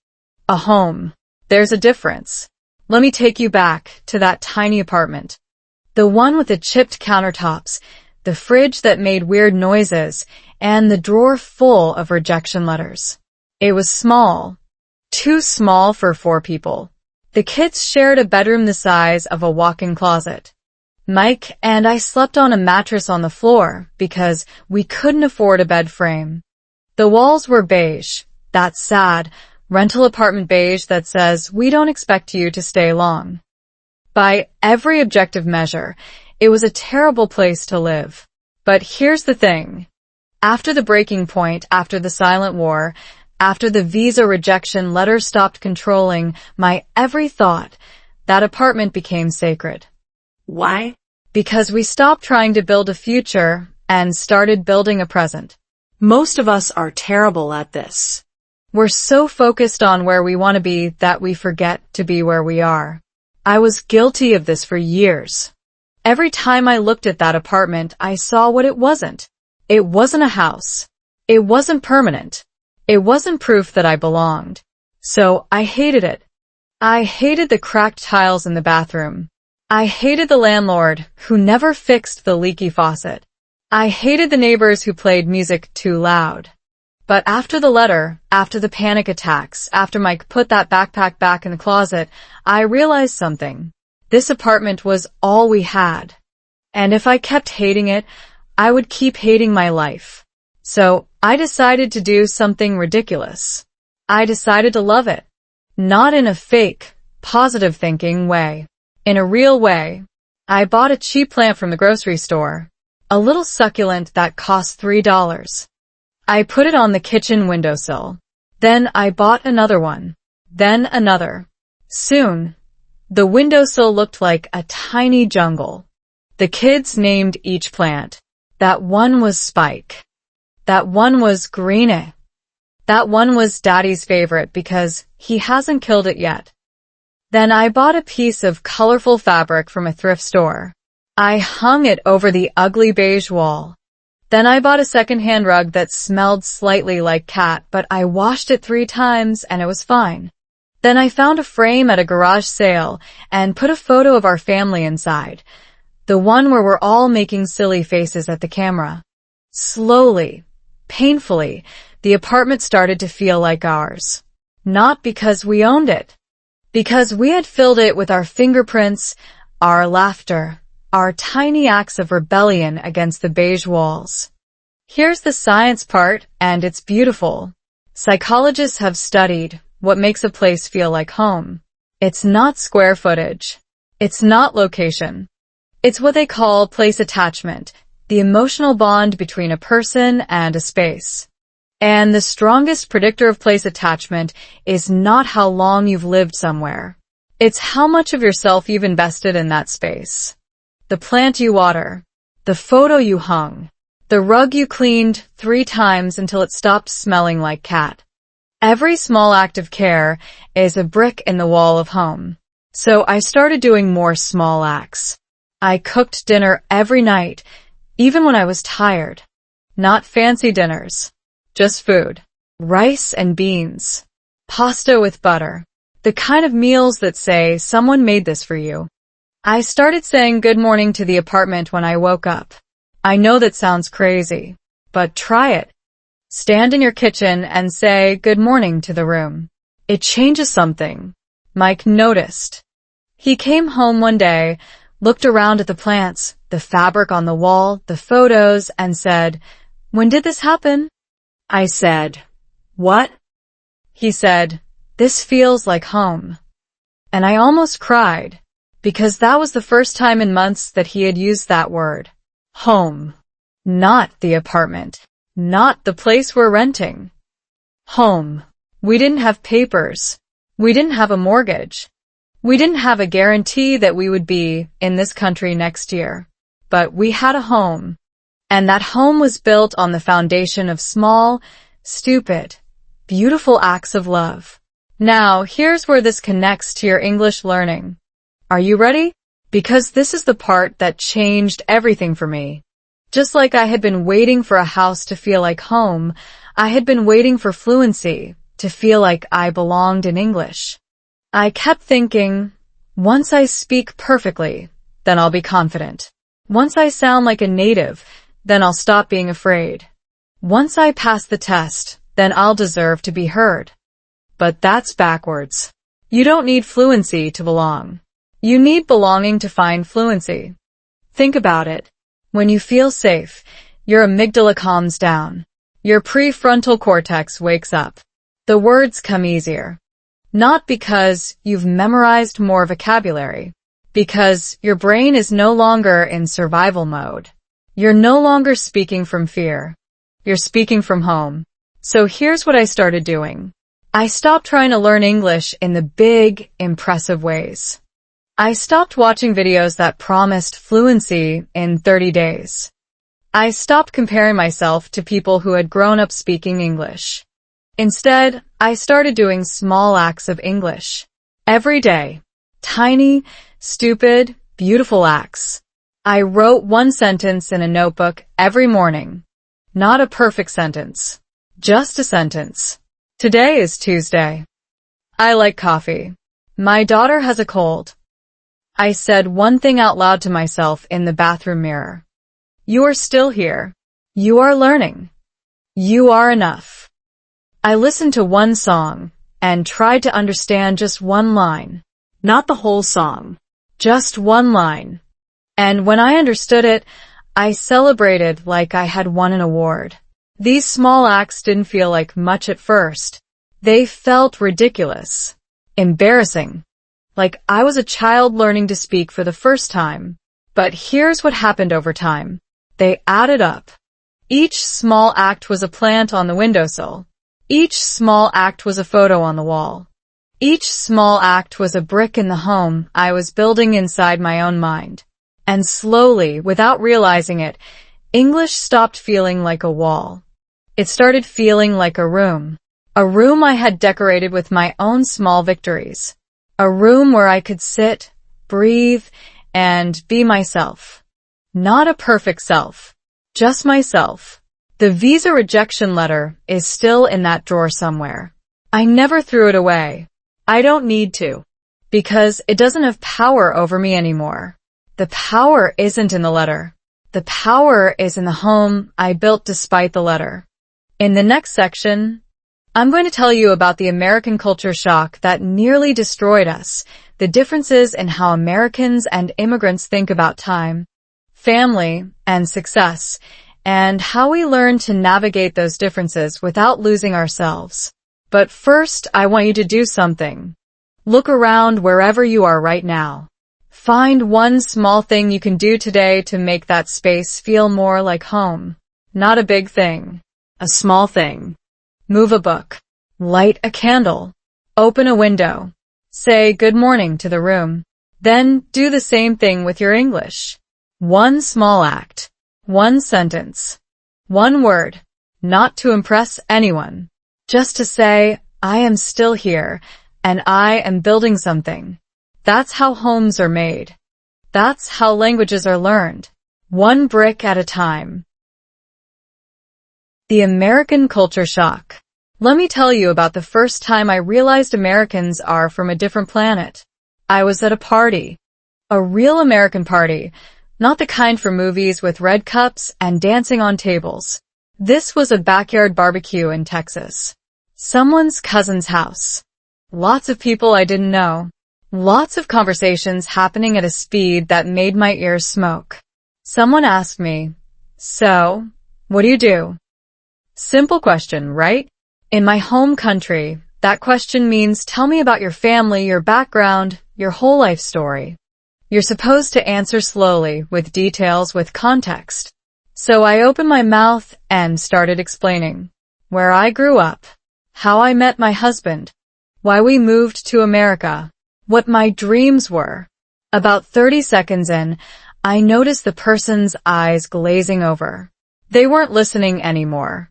A home. There's a difference. Let me take you back to that tiny apartment. The one with the chipped countertops, the fridge that made weird noises, and the drawer full of rejection letters. It was small. Too small for 4 people. The kids shared a bedroom the size of a walk-in closet. Mike and I slept on a mattress on the floor because we couldn't afford a bed frame. The walls were beige, that sad, rental apartment beige that says, we don't expect you to stay long. By every objective measure, it was a terrible place to live. But here's the thing. After the breaking point, after the silent war, after the visa rejection letter stopped controlling my every thought, that apartment became sacred. Why? Because we stopped trying to build a future and started building a present. Most of us are terrible at this. We're so focused on where we want to be that we forget to be where we are. I was guilty of this for years. Every time I looked at that apartment, I saw what it wasn't. It wasn't a house. It wasn't permanent. It wasn't proof that I belonged. So I hated it. I hated the cracked tiles in the bathroom. I hated the landlord who never fixed the leaky faucet. I hated the neighbors who played music too loud. But after the letter, after the panic attacks, after Mike put that backpack back in the closet, I realized something. This apartment was all we had. And if I kept hating it, I would keep hating my life. So I decided to do something ridiculous. I decided to love it. Not in a fake, positive thinking way. In a real way. I bought a cheap plant from the grocery store. A little succulent that cost $3. I put it on the kitchen windowsill. Then I bought another one. Then another. Soon, the windowsill looked like a tiny jungle. The kids named each plant. That one was Spike. That one was Greenie. That one was Daddy's favorite because he hasn't killed it yet. Then I bought a piece of colorful fabric from a thrift store. I hung it over the ugly beige wall. Then I bought a second-hand rug that smelled slightly like cat, but I washed it 3 times and it was fine. Then I found a frame at a garage sale and put a photo of our family inside. The one where we're all making silly faces at the camera. Slowly, painfully, the apartment started to feel like ours. Not because we owned it. Because we had filled it with our fingerprints, our laughter, our tiny acts of rebellion against the beige walls. Here's the science part, and it's beautiful. Psychologists have studied what makes a place feel like home. It's not square footage. It's not location. It's what they call place attachment, the emotional bond between a person and a space. And the strongest predictor of place attachment is not how long you've lived somewhere. It's how much of yourself you've invested in that space. The plant you water, the photo you hung, the rug you cleaned 3 times until it stopped smelling like cat. Every small act of care is a brick in the wall of home. So I started doing more small acts. I cooked dinner every night, even when I was tired. Not fancy dinners, just food. Rice and beans. Pasta with butter. The kind of meals that say, someone made this for you. I started saying good morning to the apartment when I woke up. I know that sounds crazy, but try it. Stand in your kitchen and say good morning to the room. It changes something. Mike noticed. He came home one day, looked around at the plants, the fabric on the wall, the photos, and said, "When did this happen?" I said, "What?" He said, "This feels like home." And I almost cried, because that was the first time in months that he had used that word. Home. Not the apartment. Not the place we're renting. Home. We didn't have papers. We didn't have a mortgage. We didn't have a guarantee that we would be in this country next year. But we had a home. And that home was built on the foundation of small, stupid, beautiful acts of love. Now, here's where this connects to your English learning. Are you ready? Because this is the part that changed everything for me. Just like I had been waiting for a house to feel like home, I had been waiting for fluency to feel like I belonged in English. I kept thinking, once I speak perfectly, then I'll be confident. Once I sound like a native, then I'll stop being afraid. Once I pass the test, then I'll deserve to be heard. But that's backwards. You don't need fluency to belong. You need belonging to find fluency. Think about it. When you feel safe, your amygdala calms down. Your prefrontal cortex wakes up. The words come easier. Not because you've memorized more vocabulary, because your brain is no longer in survival mode. You're no longer speaking from fear. You're speaking from home. So here's what I started doing. I stopped trying to learn English in the big, impressive ways. I stopped watching videos that promised fluency in 30 days. I stopped comparing myself to people who had grown up speaking English. Instead, I started doing small acts of English. Every day. Tiny, stupid, beautiful acts. I wrote one sentence in a notebook every morning. Not a perfect sentence. Just a sentence. Today is Tuesday. I like coffee. My daughter has a cold. I said one thing out loud to myself in the bathroom mirror. You are still here. You are learning. You are enough. I listened to one song and tried to understand just one line. Not the whole song. Just one line. And when I understood it, I celebrated like I had won an award. These small acts didn't feel like much at first. They felt ridiculous. Embarrassing. Like I was a child learning to speak for the first time. But here's what happened over time. They added up. Each small act was a plant on the windowsill. Each small act was a photo on the wall. Each small act was a brick in the home I was building inside my own mind. And slowly, without realizing it, English stopped feeling like a wall. It started feeling like a room. A room I had decorated with my own small victories. A room where I could sit, breathe, and be myself. Not a perfect self. Just myself. The visa rejection letter is still in that drawer somewhere. I never threw it away. I don't need to. Because it doesn't have power over me anymore. The power isn't in the letter. The power is in the home I built despite the letter. In the next section, I'm going to tell you about the American culture shock that nearly destroyed us, the differences in how Americans and immigrants think about time, family, and success, and how we learn to navigate those differences without losing ourselves. But first, I want you to do something. Look around wherever you are right now. Find one small thing you can do today to make that space feel more like home. Not a big thing. A small thing. Move a book. Light a candle. Open a window. Say good morning to the room. Then do the same thing with your English. One small act. One sentence. One word. Not to impress anyone. Just to say, I am still here, and I am building something. That's how homes are made. That's how languages are learned. One brick at a time. The American culture shock. Let me tell you about the first time I realized Americans are from a different planet. I was at a party. A real American party, not the kind from movies with red cups and dancing on tables. This was a backyard barbecue in Texas. Someone's cousin's house. Lots of people I didn't know. Lots of conversations happening at a speed that made my ears smoke. Someone asked me, "So, what do you do?" Simple question, right? In my home country, that question means tell me about your family, your background, your whole life story. You're supposed to answer slowly, with details, with context. So I opened my mouth and started explaining where I grew up, how I met my husband, why we moved to America, what my dreams were. About 30 seconds in, I noticed the person's eyes glazing over. They weren't listening anymore.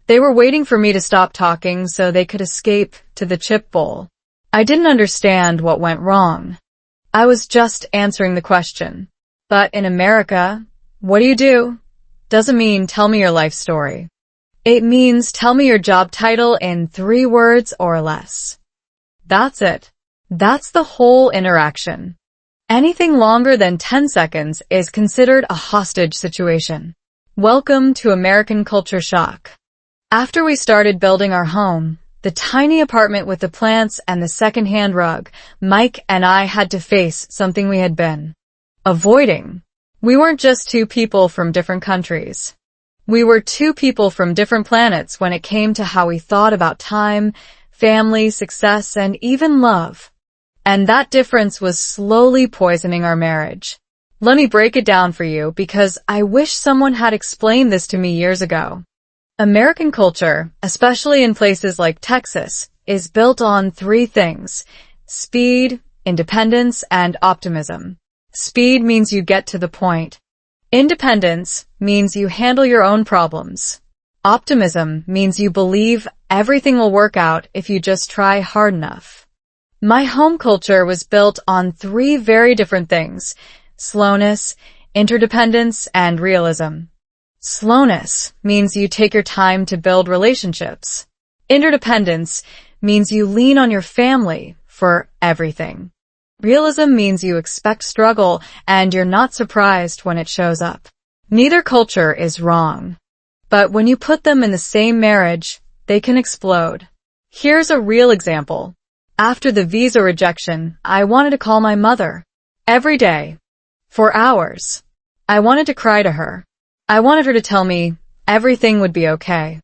They were waiting for me to stop talking so they could escape to the chip bowl. I didn't understand what went wrong. I was just answering the question. But in America, what do you do? Doesn't mean tell me your life story. It means tell me your job title in 3 words or less. That's it. That's the whole interaction. Anything longer than 10 seconds is considered a hostage situation. Welcome to American culture shock. After we started building our home, the tiny apartment with the plants and the second-hand rug, Mike and I had to face something we had been avoiding. We weren't just 2 people from different countries. We were 2 people from different planets when it came to how we thought about time, family, success, and even love. And that difference was slowly poisoning our marriage. Let me break it down for you because I wish someone had explained this to me years ago. American culture, especially in places like Texas, is built on 3 things: speed, independence, and optimism. Speed means you get to the point. Independence means you handle your own problems. Optimism means you believe everything will work out if you just try hard enough. My home culture was built on 3 very different things: slowness, interdependence, and realism. Slowness means you take your time to build relationships. Interdependence means you lean on your family for everything. Realism means you expect struggle and you're not surprised when it shows up. Neither culture is wrong. But when you put them in the same marriage, they can explode. Here's a real example. After the visa rejection, I wanted to call my mother. Every day. For hours. I wanted to cry to her. I wanted her to tell me everything would be okay.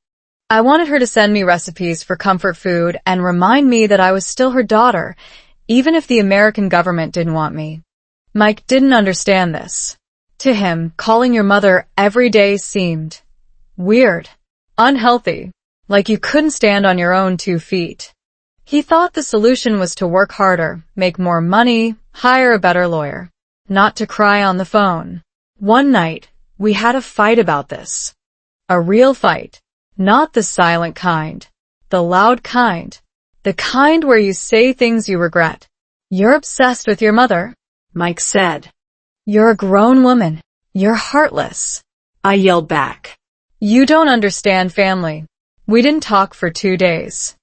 I wanted her to send me recipes for comfort food and remind me that I was still her daughter, even if the American government didn't want me. Mike didn't understand this. To him, calling your mother every day seemed weird, unhealthy, like you couldn't stand on your own 2 feet. He thought the solution was to work harder, make more money, hire a better lawyer, not to cry on the phone. One night, we had a fight about this. A real fight. Not the silent kind. The loud kind. The kind where you say things you regret. "You're obsessed with your mother," Mike said. "You're a grown woman. You're heartless," I yelled back. "You don't understand family." We didn't talk for 2 days.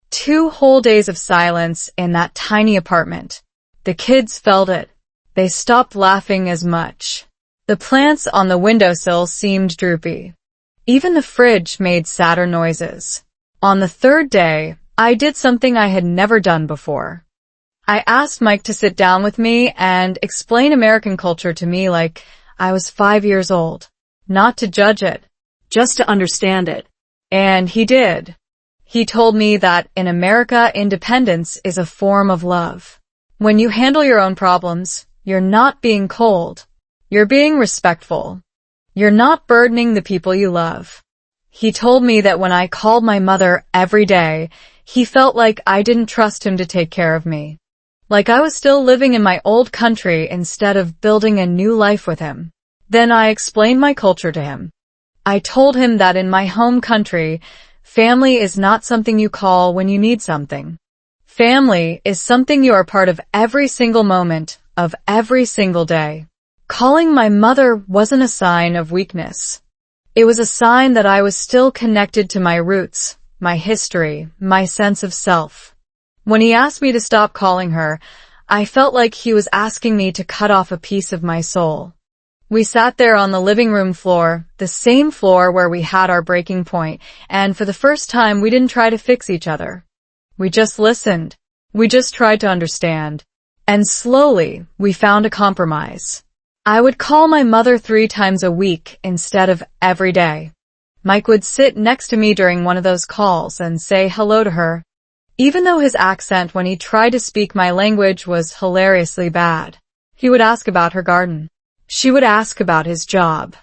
2 whole days of silence in that tiny apartment. The kids felt it. They stopped laughing as much. The plants on the windowsill seemed droopy. Even the fridge made sadder noises. On the 3rd day, I did something I had never done before. I asked Mike to sit down with me and explain American culture to me like I was 5 years old. Not to judge it, just to understand it. And he did. He told me that in America, independence is a form of love. When you handle your own problems, you're not being cold. You're being respectful. You're not burdening the people you love. He told me that when I called my mother every day, he felt like I didn't trust him to take care of me. Like I was still living in my old country instead of building a new life with him. Then I explained my culture to him. I told him that in my home country, family is not something you call when you need something. Family is something you are part of every single moment of every single day. Calling my mother wasn't a sign of weakness. It was a sign that I was still connected to my roots, my history, my sense of self. When he asked me to stop calling her, I felt like he was asking me to cut off a piece of my soul. We sat there on the living room floor, the same floor where we had our breaking point, and for the first time we didn't try to fix each other. We just listened. We just tried to understand. And slowly, we found a compromise. I would call my mother 3 times a week instead of every day. Mike would sit next to me during one of those calls and say hello to her, even though his accent when he tried to speak my language was hilariously bad. He would ask about her garden. She would ask about his job.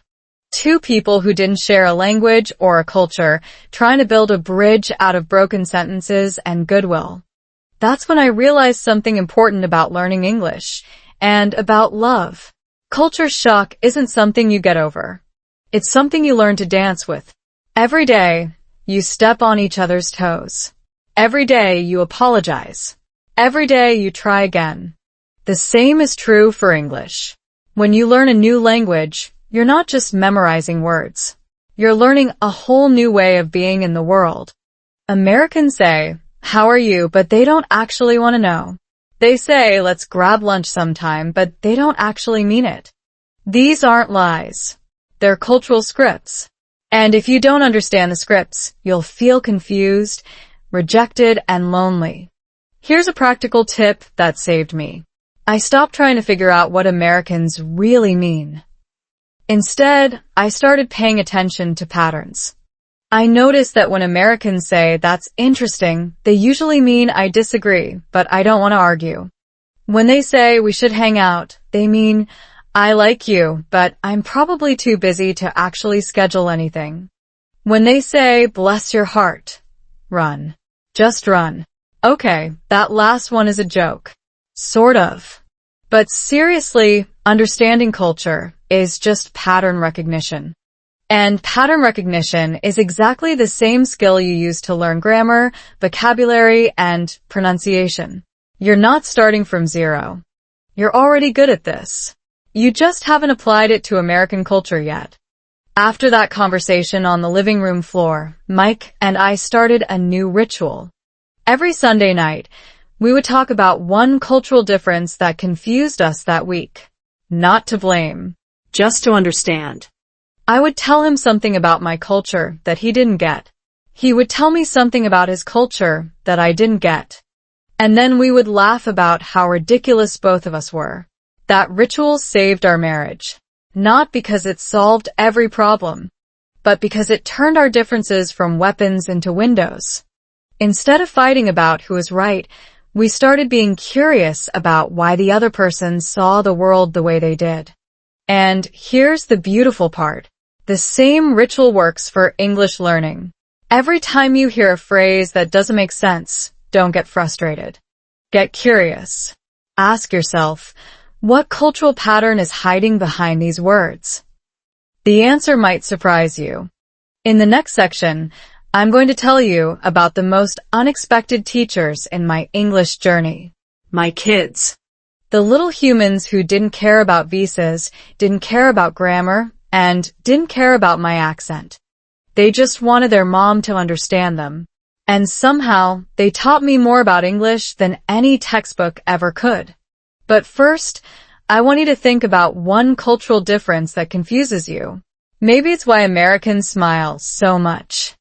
2 people who didn't share a language or a culture, trying to build a bridge out of broken sentences and goodwill. That's when I realized something important about learning English, and about love. Culture shock isn't something you get over. It's something you learn to dance with. Every day, you step on each other's toes. Every day, you apologize. Every day, you try again. The same is true for English. When you learn a new language, you're not just memorizing words. You're learning a whole new way of being in the world. Americans say, "How are you?" but they don't actually want to know. They say, "Let's grab lunch sometime," but they don't actually mean it. These aren't lies. They're cultural scripts. And if you don't understand the scripts, you'll feel confused, rejected, and lonely. Here's a practical tip that saved me. I stopped trying to figure out what Americans really mean. Instead, I started paying attention to patterns. I noticed that when Americans say, "That's interesting," they usually mean I disagree, but I don't want to argue. When they say we should hang out, they mean I like you, but I'm probably too busy to actually schedule anything. When they say bless your heart, run. Just run. Okay, that last one is a joke. Sort of. But seriously, understanding culture is just pattern recognition. And pattern recognition is exactly the same skill you use to learn grammar, vocabulary, and pronunciation. You're not starting from zero. You're already good at this. You just haven't applied it to American culture yet. After that conversation on the living room floor, Mike and I started a new ritual. Every Sunday night, we would talk about one cultural difference that confused us that week. Not to blame, just to understand. I would tell him something about my culture that he didn't get. He would tell me something about his culture that I didn't get. And then we would laugh about how ridiculous both of us were. That ritual saved our marriage. Not because it solved every problem, but because it turned our differences from weapons into windows. Instead of fighting about who was right, we started being curious about why the other person saw the world the way they did. And here's the beautiful part. The same ritual works for English learning. Every time you hear a phrase that doesn't make sense, don't get frustrated. Get curious. Ask yourself, what cultural pattern is hiding behind these words? The answer might surprise you. In the next section, I'm going to tell you about the most unexpected teachers in my English journey. My kids. The little humans who didn't care about visas, didn't care about grammar, and didn't care about my accent. They just wanted their mom to understand them. And somehow, they taught me more about English than any textbook ever could. But first, I want you to think about one cultural difference that confuses you. Maybe it's why Americans smile so much.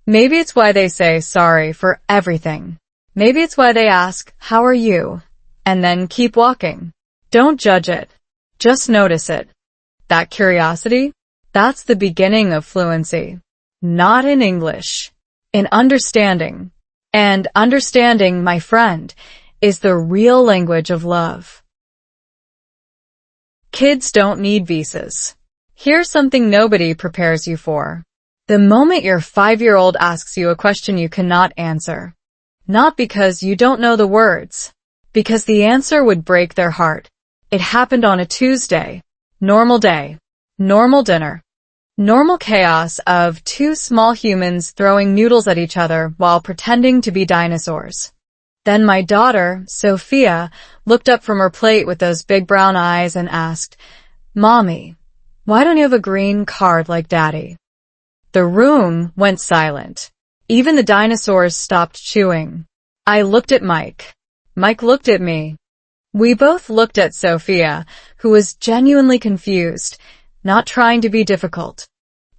Maybe it's why they say sorry for everything. Maybe it's why they ask, "How are you?" and then keep walking. Don't judge it. Just notice it. That curiosity, that's the beginning of fluency. Not in English, in understanding. And understanding, my friend, is the real language of love. Kids don't need visas. Here's something nobody prepares you for. The moment your 5-year-old asks you a question you cannot answer. Not because you don't know the words, because the answer would break their heart. It happened on a Tuesday. Normal day. Normal dinner. Normal chaos of 2 small humans throwing noodles at each other while pretending to be dinosaurs. Then my daughter, Sophia, looked up from her plate with those big brown eyes and asked, "Mommy, why don't you have a green card like Daddy?" The room went silent. Even the dinosaurs stopped chewing. I looked at Mike. Mike looked at me. We both looked at Sophia, who was genuinely confused, not trying to be difficult.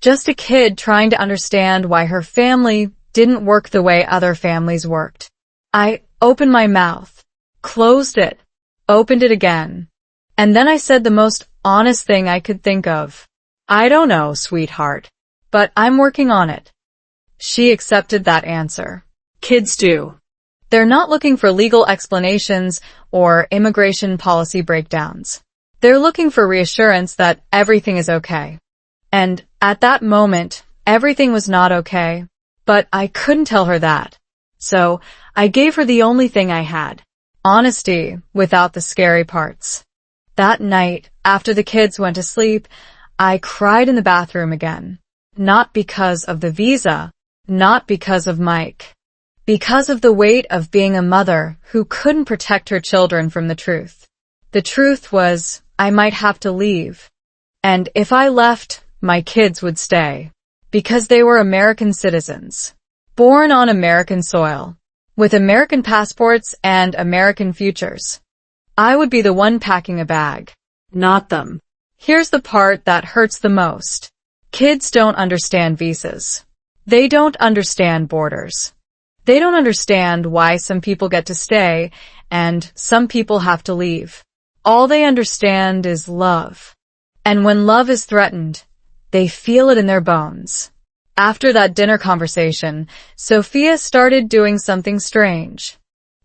Just a kid trying to understand why her family didn't work the way other families worked. I opened my mouth, closed it, opened it again, and then I said the most honest thing I could think of. "I don't know, sweetheart, but I'm working on it." She accepted that answer. Kids do. They're not looking for legal explanations or immigration policy breakdowns. They're looking for reassurance that everything is okay. And at that moment, everything was not okay, but I couldn't tell her that. So I gave her the only thing I had, honesty without the scary parts. That night, after the kids went to sleep, I cried in the bathroom again. Not because of the visa, not because of Mike. Because of the weight of being a mother who couldn't protect her children from the truth. The truth was, I might have to leave. And if I left, my kids would stay. Because they were American citizens. Born on American soil. With American passports and American futures. I would be the one packing a bag. Not them. Here's the part that hurts the most. Kids don't understand visas. They don't understand borders. They don't understand why some people get to stay and some people have to leave. All they understand is love. And when love is threatened, they feel it in their bones. After that dinner conversation, Sophia started doing something strange.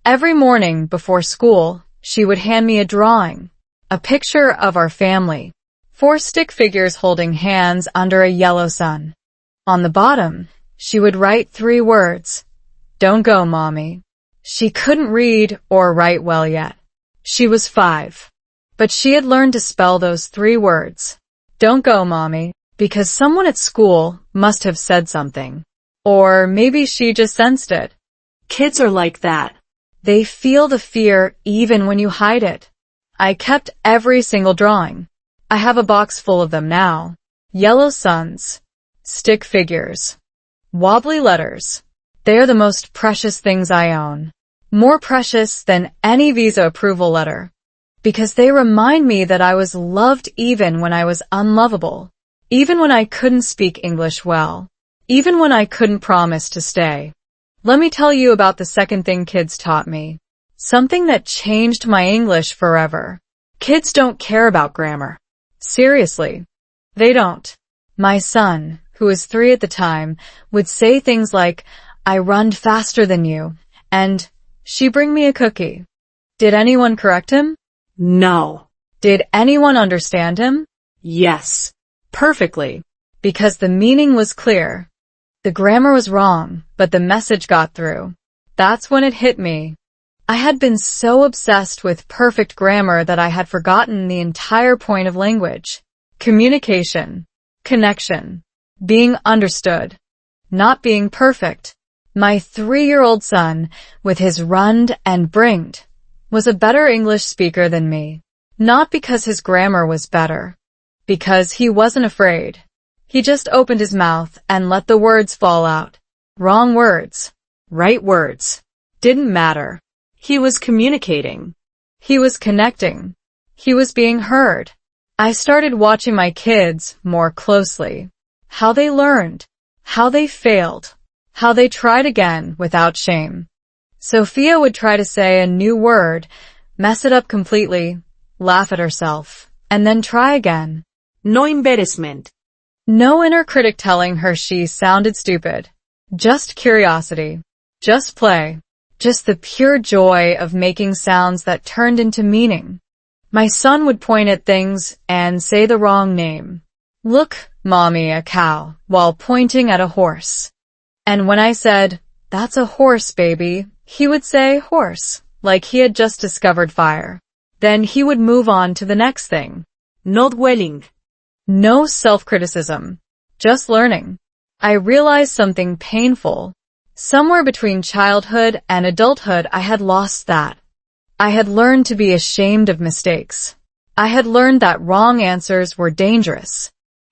Every morning before school, she would hand me a drawing, a picture of our family. 4 stick figures holding hands under a yellow sun. On the bottom, she would write 3 words. "Don't go, Mommy." She couldn't read or write well yet. She was 5. But she had learned to spell those 3 words. "Don't go, Mommy," because someone at school must have said something. Or maybe she just sensed it. Kids are like that. They feel the fear even when you hide it. I kept every single drawing. I have a box full of them now. Yellow suns. Stick figures. Wobbly letters. They are the most precious things I own. More precious than any visa approval letter. Because they remind me that I was loved even when I was unlovable. Even when I couldn't speak English well. Even when I couldn't promise to stay. Let me tell you about the second thing kids taught me. Something that changed my English forever. Kids don't care about grammar. Seriously. They don't. My son, who was 3 at the time, would say things like, "I run faster than you," and "She bring me a cookie." Did anyone correct him? No. Did anyone understand him? Yes. Perfectly. Because the meaning was clear. The grammar was wrong, but the message got through. That's when it hit me. I had been so obsessed with perfect grammar that I had forgotten the entire point of language. Communication. Connection. Being understood. Not being perfect. My 3-year-old son, with his rund and bringed, was a better English speaker than me. Not because his grammar was better. Because he wasn't afraid. He just opened his mouth and let the words fall out. Wrong words. Right words. Didn't matter. He was communicating. He was connecting. He was being heard. I started watching my kids more closely. How they learned. How they failed. How they tried again without shame. Sophia would try to say a new word, mess it up completely, laugh at herself, and then try again. No embarrassment. No inner critic telling her she sounded stupid. Just curiosity. Just play. Just the pure joy of making sounds that turned into meaning. My son would point at things and say the wrong name. "Look, Mommy, a cow," while pointing at a horse. And when I said, "That's a horse, baby," he would say horse, like he had just discovered fire. Then he would move on to the next thing. No dwelling. No self-criticism. Just learning. I realized something painful. Somewhere between childhood and adulthood, I had lost that. I had learned to be ashamed of mistakes. I had learned that wrong answers were dangerous.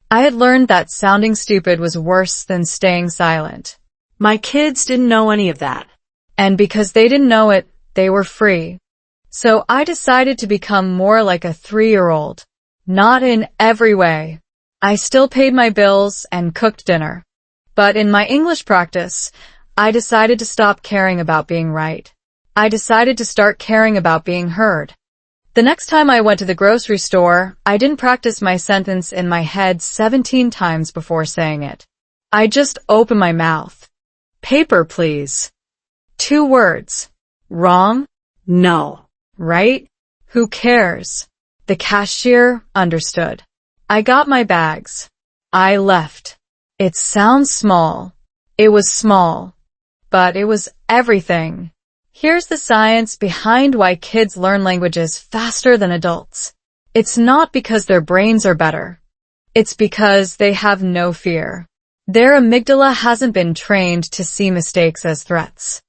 I had learned that sounding stupid was worse than staying silent. My kids didn't know any of that. And because they didn't know it, they were free. So I decided to become more like a 3-year-old. Not in every way. I still paid my bills and cooked dinner. But in my English practice, I decided to stop caring about being right. I decided to start caring about being heard. The next time I went to the grocery store, I didn't practice my sentence in my head 17 times before saying it. I just opened my mouth. Paper, please. 2 words. Wrong? No. Right? Who cares? The cashier understood. I got my bags. I left. It sounds small. It was small. But it was everything. Here's the science behind why kids learn languages faster than adults. It's not because their brains are better. It's because they have no fear. Their amygdala hasn't been trained to see mistakes as threats.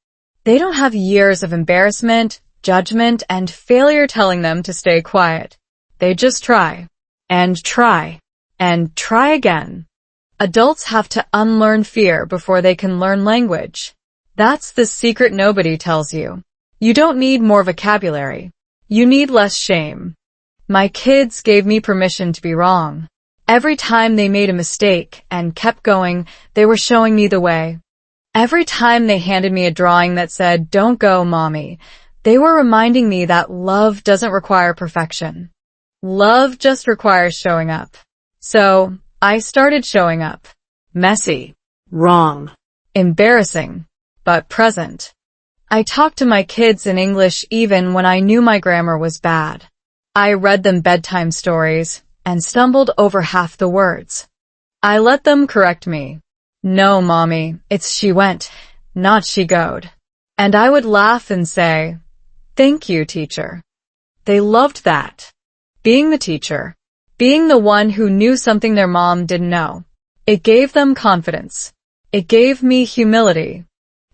They don't have years of embarrassment, judgment, and failure telling them to stay quiet. They just try, and try, and try again. Adults have to unlearn fear before they can learn language. That's the secret nobody tells you. You don't need more vocabulary. You need less shame. My kids gave me permission to be wrong. Every time they made a mistake and kept going, they were showing me the way. Every time they handed me a drawing that said, "Don't go, Mommy," they were reminding me that love doesn't require perfection. Love just requires showing up. So, I started showing up. Messy. Wrong. Embarrassing. But present. I talked to my kids in English even when I knew my grammar was bad. I read them bedtime stories and stumbled over half the words. I let them correct me. "No, Mommy, it's she went, not she goed." And I would laugh and say, "Thank you, teacher." They loved that. Being the teacher. Being the one who knew something their mom didn't know. It gave them confidence. It gave me humility.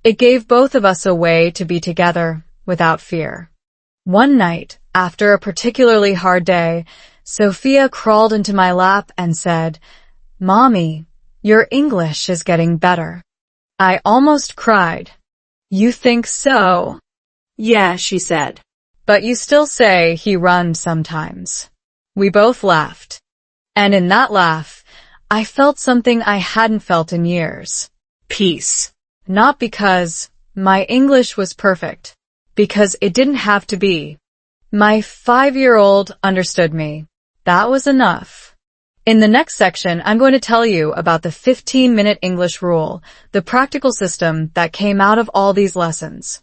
It gave both of us a way to be together without fear. One night, after a particularly hard day, Sophia crawled into my lap and said, "Mommy, your English is getting better." I almost cried. "You think so?" "Yeah," she said. "But you still say he runs sometimes." We both laughed. And in that laugh, I felt something I hadn't felt in years. Peace. Not because my English was perfect, because it didn't have to be. My 5-year-old understood me. That was enough. In the next section, I'm going to tell you about the 15-minute English rule, the practical system that came out of all these lessons.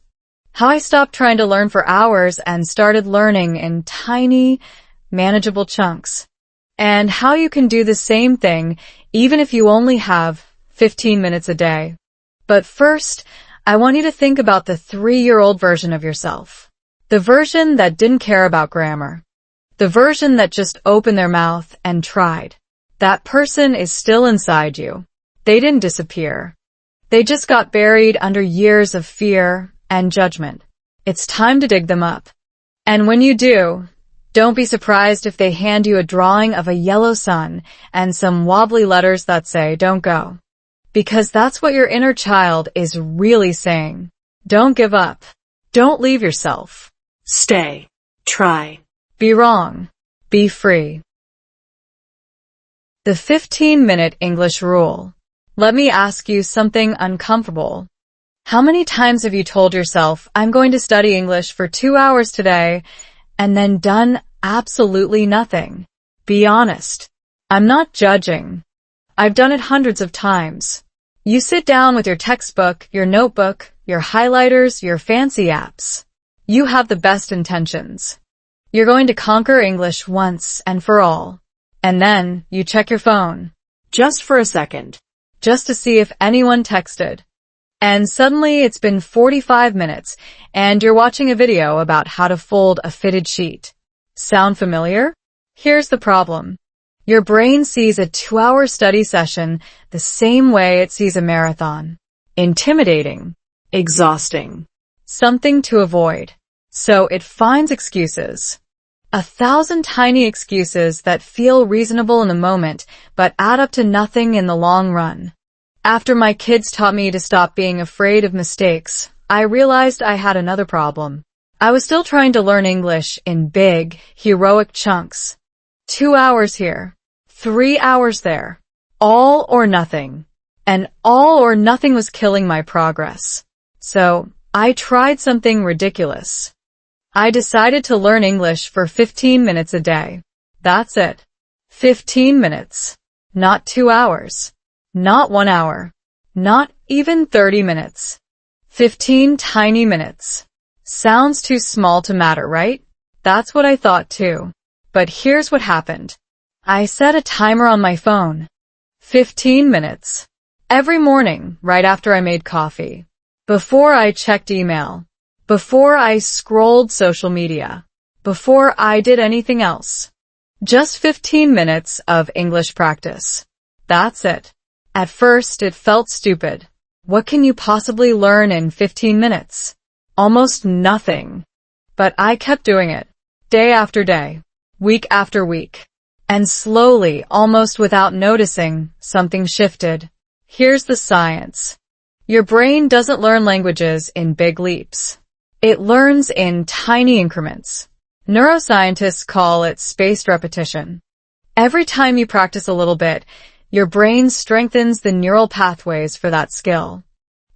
How I stopped trying to learn for hours and started learning in tiny, manageable chunks. And how you can do the same thing even if you only have 15 minutes a day. But first, I want you to think about the 3-year-old version of yourself. The version that didn't care about grammar. The version that just opened their mouth and tried. That person is still inside you. They didn't disappear. They just got buried under years of fear and judgment. It's time to dig them up. And when you do, don't be surprised if they hand you a drawing of a yellow sun and some wobbly letters that say, "Don't go." Because that's what your inner child is really saying. Don't give up. Don't leave yourself. Stay. Try. Be wrong. Be free. The 15-minute English rule. Let me ask you something uncomfortable. How many times have you told yourself, "I'm going to study English for 2 hours today," and then done absolutely nothing? Be honest. I'm not judging. I've done it hundreds of times. You sit down with your textbook, your notebook, your highlighters, your fancy apps. You have the best intentions. You're going to conquer English once and for all. And then you check your phone. Just for a second. Just to see if anyone texted. And suddenly it's been 45 minutes and you're watching a video about how to fold a fitted sheet. Sound familiar? Here's the problem. Your brain sees a 2-hour study session the same way it sees a marathon. intimidating, exhausting, something to avoid. So it finds excuses. 1,000 tiny excuses that feel reasonable in the moment, but add up to nothing in the long run. After my kids taught me to stop being afraid of mistakes, I realized I had another problem. I was still trying to learn English in big, heroic chunks. 2 hours here, 3 hours there, all or nothing. And all or nothing was killing my progress. So I tried something ridiculous. I decided to learn English for 15 minutes a day. That's it. 15 minutes. Not 2 hours. Not 1 hour. Not even 30 minutes. 15 tiny minutes. Sounds too small to matter, right? That's what I thought too. But here's what happened. I set a timer on my phone. 15 minutes. Every morning, right after I made coffee. Before I checked email. Before I scrolled social media. Before I did anything else. Just 15 minutes of English practice. That's it. At first, it felt stupid. What can you possibly learn in 15 minutes? Almost nothing. But I kept doing it. Day after day. Week after week. And slowly, almost without noticing, something shifted. Here's the science. Your brain doesn't learn languages in big leaps. It learns in tiny increments. Neuroscientists call it spaced repetition. Every time you practice a little bit, your brain strengthens the neural pathways for that skill.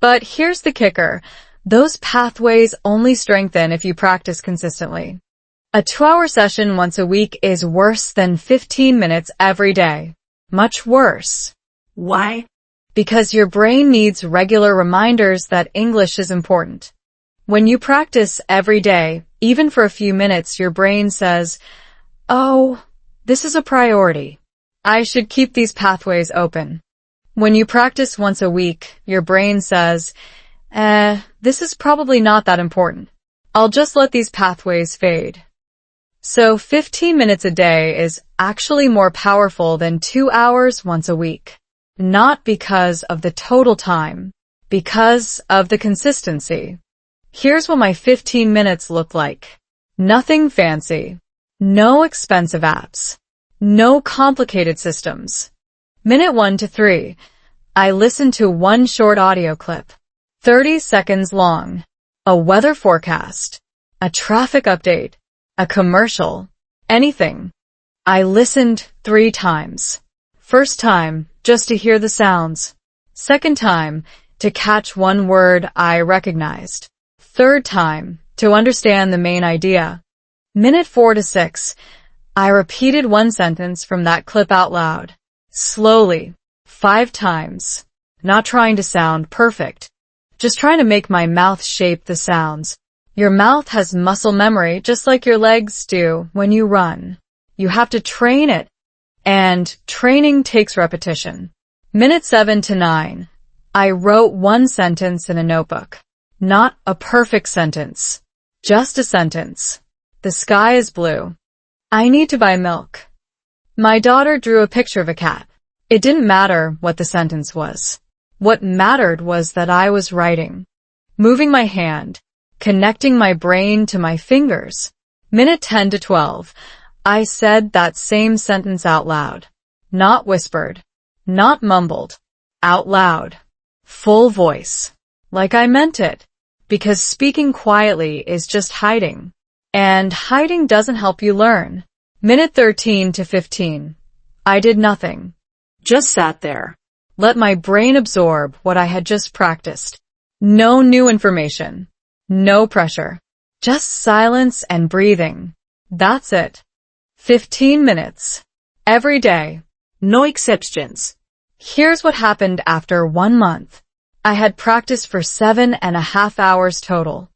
But here's the kicker. Those pathways only strengthen if you practice consistently. A 2-hour session once a week is worse than 15 minutes every day. Much worse. Why? Because your brain needs regular reminders that English is important. When you practice every day, even for a few minutes, your brain says, "Oh, this is a priority. I should keep these pathways open." When you practice once a week, your brain says, this is probably not that important. I'll just let these pathways fade. So 15 minutes a day is actually more powerful than 2 hours once a week. Not because of the total time, because of the consistency. Here's what my 15 minutes look like. Nothing fancy. No expensive apps. No complicated systems. Minute 1 to 3. I listen to one short audio clip. 30 seconds long. A weather forecast. A traffic update. A commercial. Anything. I listened 3 times. First time, just to hear the sounds. Second time, to catch one word I recognized. Third time, to understand the main idea. Minute 4 to 6, I repeated one sentence from that clip out loud. Slowly. 5 times. Not trying to sound perfect. Just trying to make my mouth shape the sounds. Your mouth has muscle memory just like your legs do when you run. You have to train it. And training takes repetition. Minute 7 to 9. I wrote one sentence in a notebook. Not a perfect sentence. Just a sentence. The sky is blue. I need to buy milk. My daughter drew a picture of a cat. It didn't matter what the sentence was. What mattered was that I was writing. Moving my hand. Connecting my brain to my fingers. Minute 10 to 12. I said that same sentence out loud. Not whispered. Not mumbled. Out loud. Full voice. Like I meant it. Because speaking quietly is just hiding. And hiding doesn't help you learn. Minute 13 to 15. I did nothing. Just sat there. Let my brain absorb what I had just practiced. No new information. No pressure. Just silence and breathing. That's it. 15 minutes. Every day. No exceptions. Here's what happened after 1 month. I had practiced for 7.5 hours total.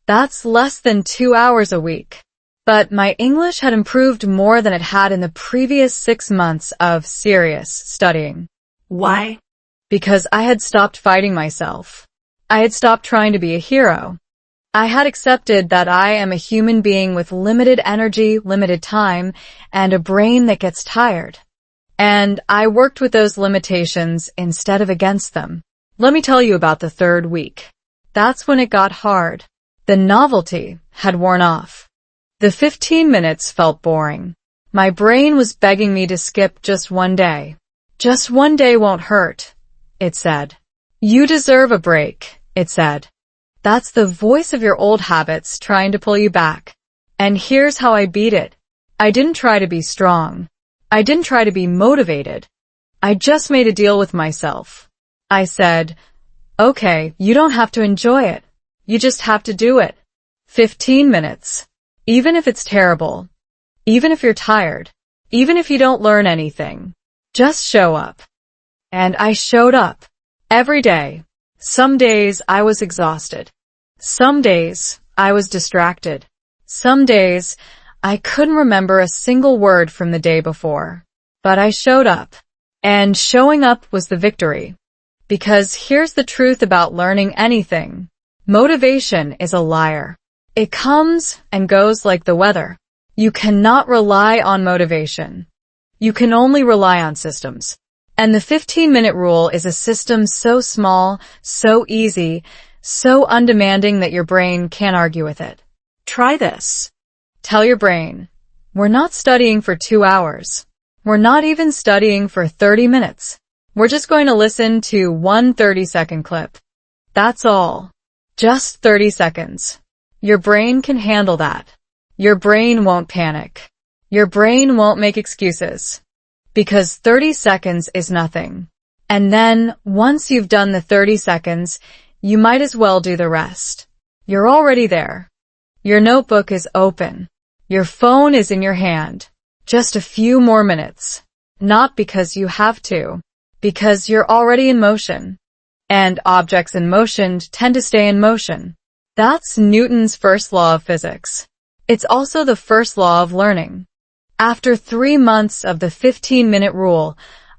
That's less than 2 hours a week. But my English had improved more than it had in the previous 6 months of serious studying. Why? Because I had stopped fighting myself. I had stopped trying to be a hero. I had accepted that I am a human being with limited energy, limited time, and a brain that gets tired. And I worked with those limitations instead of against them. Let me tell you about the third week. That's when it got hard. The novelty had worn off. The 15 minutes felt boring. My brain was begging me to skip just one day. Just one day won't hurt, it said. You deserve a break, it said. That's the voice of your old habits trying to pull you back. And here's how I beat it. I didn't try to be strong. I didn't try to be motivated. I just made a deal with myself. I said, okay, you don't have to enjoy it. You just have to do it. 15 minutes. Even if it's terrible. Even if you're tired. Even if you don't learn anything. Just show up. And I showed up. Every day. Some days I was exhausted. Some days I was distracted. Some days I couldn't remember a single word from the day before. But I showed up. And showing up was the victory. Because here's the truth about learning anything. Motivation is a liar. It comes and goes like the weather. You cannot rely on motivation. You can only rely on systems. And the 15-minute rule is a system so small, so easy, so undemanding that your brain can't argue with it. Try this. Tell your brain, we're not studying for 2 hours. We're not even studying for 30 minutes. We're just going to listen to one 30-second clip. That's all. Just 30 seconds. Your brain can handle that. Your brain won't panic. Your brain won't make excuses. Because 30 seconds is nothing. And then, once you've done the 30 seconds, you might as well do the rest. You're already there. Your notebook is open. Your phone is in your hand. Just a few more minutes. Not because you have to. Because you're already in motion. And objects in motion tend to stay in motion. That's Newton's first law of physics. It's also the first law of learning. After 3 months of the 15-minute rule,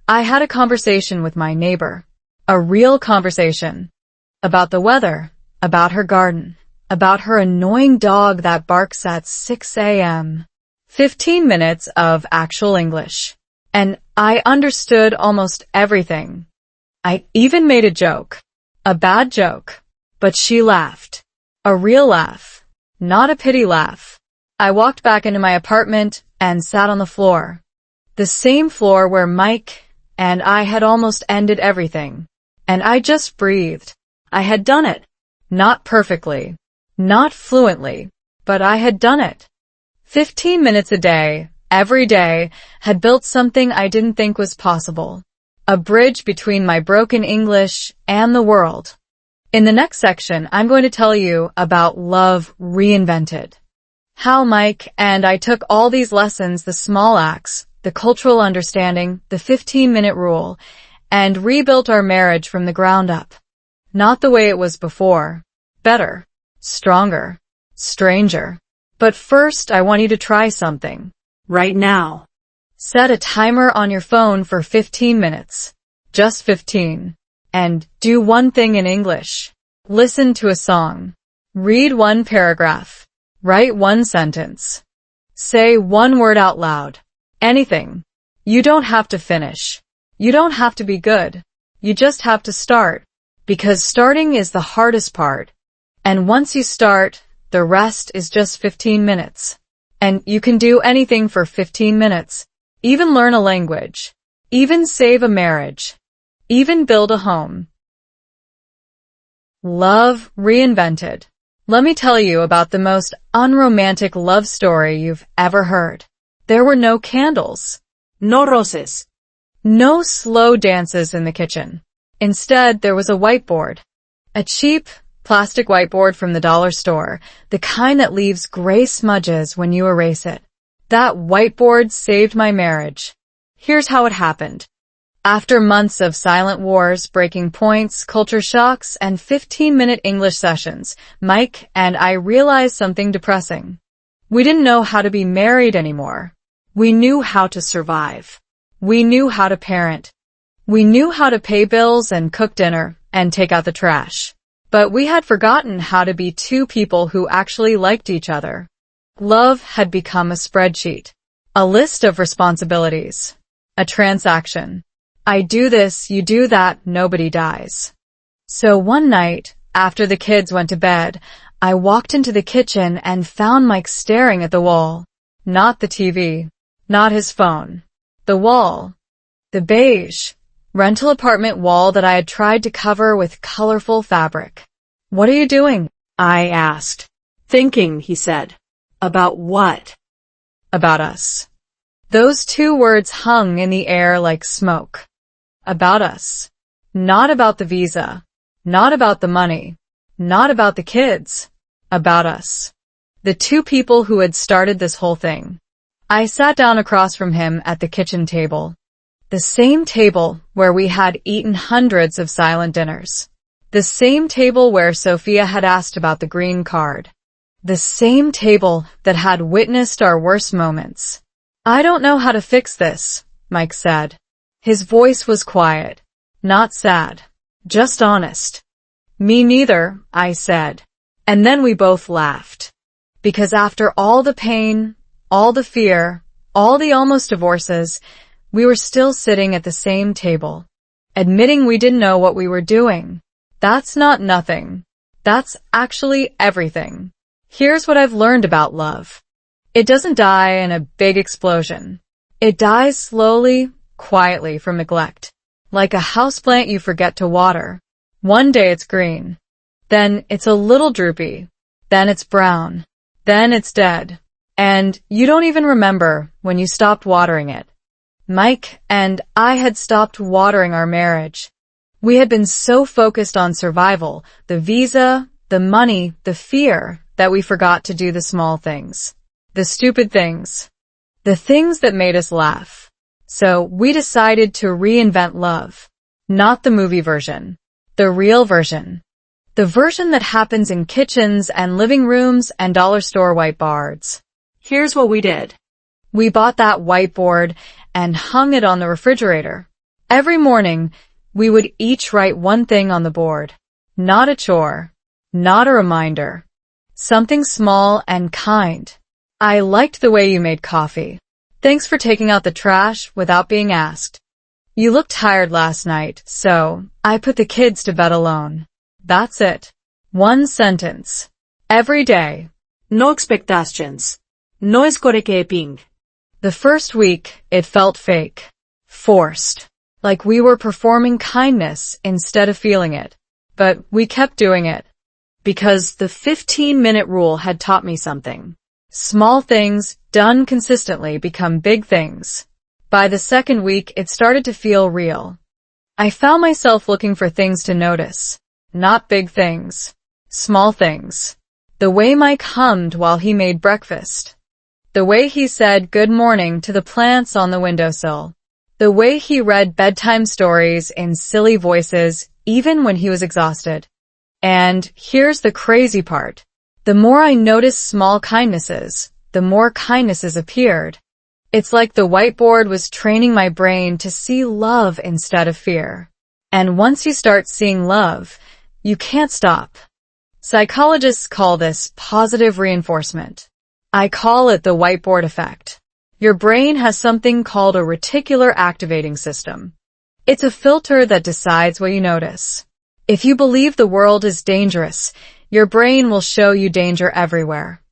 I had a conversation with my neighbor. A real conversation. About the weather, about her garden, about her annoying dog that barks at 6 a.m. 15 minutes of actual English. And I understood almost everything. I even made a joke. A bad joke. But she laughed. A real laugh. Not a pity laugh. I walked back into my apartment and sat on the floor. The same floor where Mike and I had almost ended everything. And I just breathed. I had done it. Not perfectly. Not fluently. But I had done it. 15 minutes a day, every day, had built something I didn't think was possible. A bridge between my broken English and the world. In the next section, I'm going to tell you about love reinvented. How Mike and I took all these lessons, the small acts, the cultural understanding, the 15-minute rule, and rebuilt our marriage from the ground up. Not the way it was before. Better. Stronger. Stranger. But first, I want you to try something. Right now. Set a timer on your phone for 15 minutes. Just 15. And do one thing in English. Listen to a song. Read one paragraph. Write one sentence. Say one word out loud. Anything. You don't have to finish. You don't have to be good. You just have to start. Because starting is the hardest part. And once you start, the rest is just 15 minutes. And you can do anything for 15 minutes. Even learn a language. Even save a marriage. Even build a home. Love reinvented. Let me tell you about the most unromantic love story you've ever heard. There were no candles. No roses. No slow dances in the kitchen. Instead, there was a whiteboard. A cheap, plastic whiteboard from the dollar store, the kind that leaves gray smudges when you erase it. That whiteboard saved my marriage. Here's how it happened. After months of silent wars, breaking points, culture shocks, and 15-minute English sessions, Mike and I realized something depressing. We didn't know how to be married anymore. We knew how to survive. We knew how to parent. We knew how to pay bills and cook dinner and take out the trash. But we had forgotten how to be two people who actually liked each other. Love had become a spreadsheet. A list of responsibilities. A transaction. I do this, you do that, nobody dies. So one night, after the kids went to bed, I walked into the kitchen and found Mike staring at the wall. Not the TV. Not his phone. The wall. The beige rental apartment wall that I had tried to cover with colorful fabric. "What are you doing?" I asked. Thinking, he said. About what? About us. Those two words hung in the air like smoke. About us. Not about the visa. Not about the money. Not about the kids. About us. The two people who had started this whole thing. I sat down across from him at the kitchen table. The same table where we had eaten hundreds of silent dinners. The same table where Sophia had asked about the green card. The same table that had witnessed our worst moments. "I don't know how to fix this," Mike said. His voice was quiet, not sad, just honest. "Me neither," I said. And then we both laughed. Because after all the pain, all the fear, all the almost divorces, we were still sitting at the same table, admitting we didn't know what we were doing. That's not nothing. That's actually everything. Here's what I've learned about love. It doesn't die in a big explosion. It dies slowly, quietly from neglect. Like a houseplant you forget to water. One day it's green. Then it's a little droopy. Then it's brown. Then it's dead. And you don't even remember when you stopped watering it. Mike and I had stopped watering our marriage. We had been so focused on survival, the visa, the money, the fear, that we forgot to do the small things. The stupid things. The things that made us laugh. So we decided to reinvent love. Not the movie version. The real version. The version that happens in kitchens and living rooms and dollar store whiteboards. Here's what we did. We bought that whiteboard and hung it on the refrigerator. Every morning, we would each write one thing on the board. Not a chore. Not a reminder. Something small and kind. "I liked the way you made coffee. Thanks for taking out the trash without being asked. You looked tired last night, so I put the kids to bed alone." That's it. One sentence. Every day. No expectations. No escorekeeping. The first week, it felt fake. Forced. Like we were performing kindness instead of feeling it. But we kept doing it. Because the 15-minute rule had taught me something. Small things, done consistently, become big things. By the second week, it started to feel real. I found myself looking for things to notice. Not big things. Small things. The way Mike hummed while he made breakfast. The way he said good morning to the plants on the windowsill. The way he read bedtime stories in silly voices, even when he was exhausted. And here's the crazy part. The more I noticed small kindnesses, the more kindnesses appeared. It's like the whiteboard was training my brain to see love instead of fear. And once you start seeing love, you can't stop. Psychologists call this positive reinforcement. I call it the whiteboard effect. Your brain has something called a reticular activating system. It's a filter that decides what you notice. If you believe the world is dangerous, your brain will show you danger everywhere.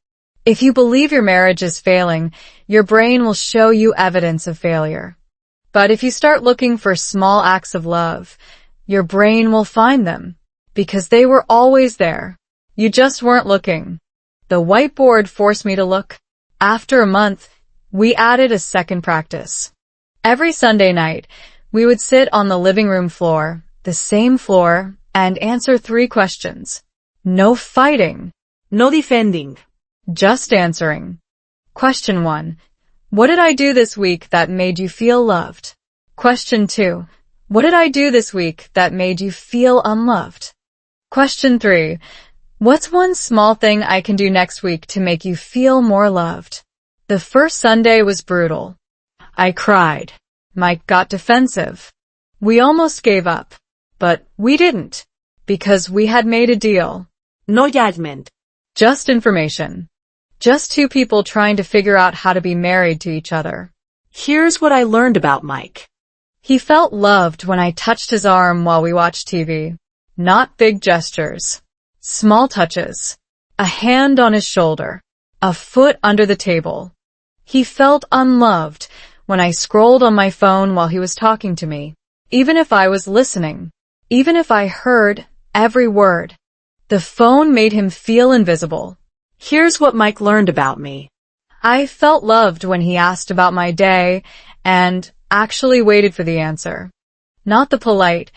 If you believe your marriage is failing, your brain will show you evidence of failure. But if you start looking for small acts of love, your brain will find them, because they were always there. You just weren't looking. The whiteboard forced me to look. After a month, we added a second practice. Every Sunday night, we would sit on the living room floor, the same floor, and answer 3 questions. No fighting. No defending. Just answering. Question 1. What did I do this week that made you feel loved? Question 2. What did I do this week that made you feel unloved? Question 3. What's one small thing I can do next week to make you feel more loved? The first Sunday was brutal. I cried. Mike got defensive. We almost gave up. But we didn't. Because we had made a deal. No judgment. Just information. Just 2 people trying to figure out how to be married to each other. Here's what I learned about Mike. He felt loved when I touched his arm while we watched TV. Not big gestures. Small touches. A hand on his shoulder. A foot under the table. He felt unloved when I scrolled on my phone while he was talking to me. Even if I was listening. Even if I heard every word. The phone made him feel invisible. Here's what Mike learned about me. I felt loved when he asked about my day and actually waited for the answer. Not the polite,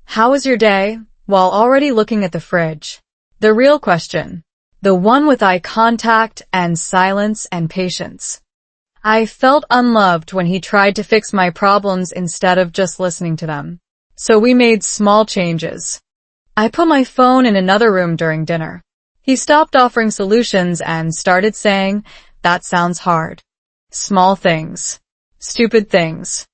"How was your day?" while already looking at the fridge. The real question. The one with eye contact and silence and patience. I felt unloved when he tried to fix my problems instead of just listening to them. So we made small changes. I put my phone in another room during dinner. He stopped offering solutions and started saying, "That sounds hard." Small things. Stupid things.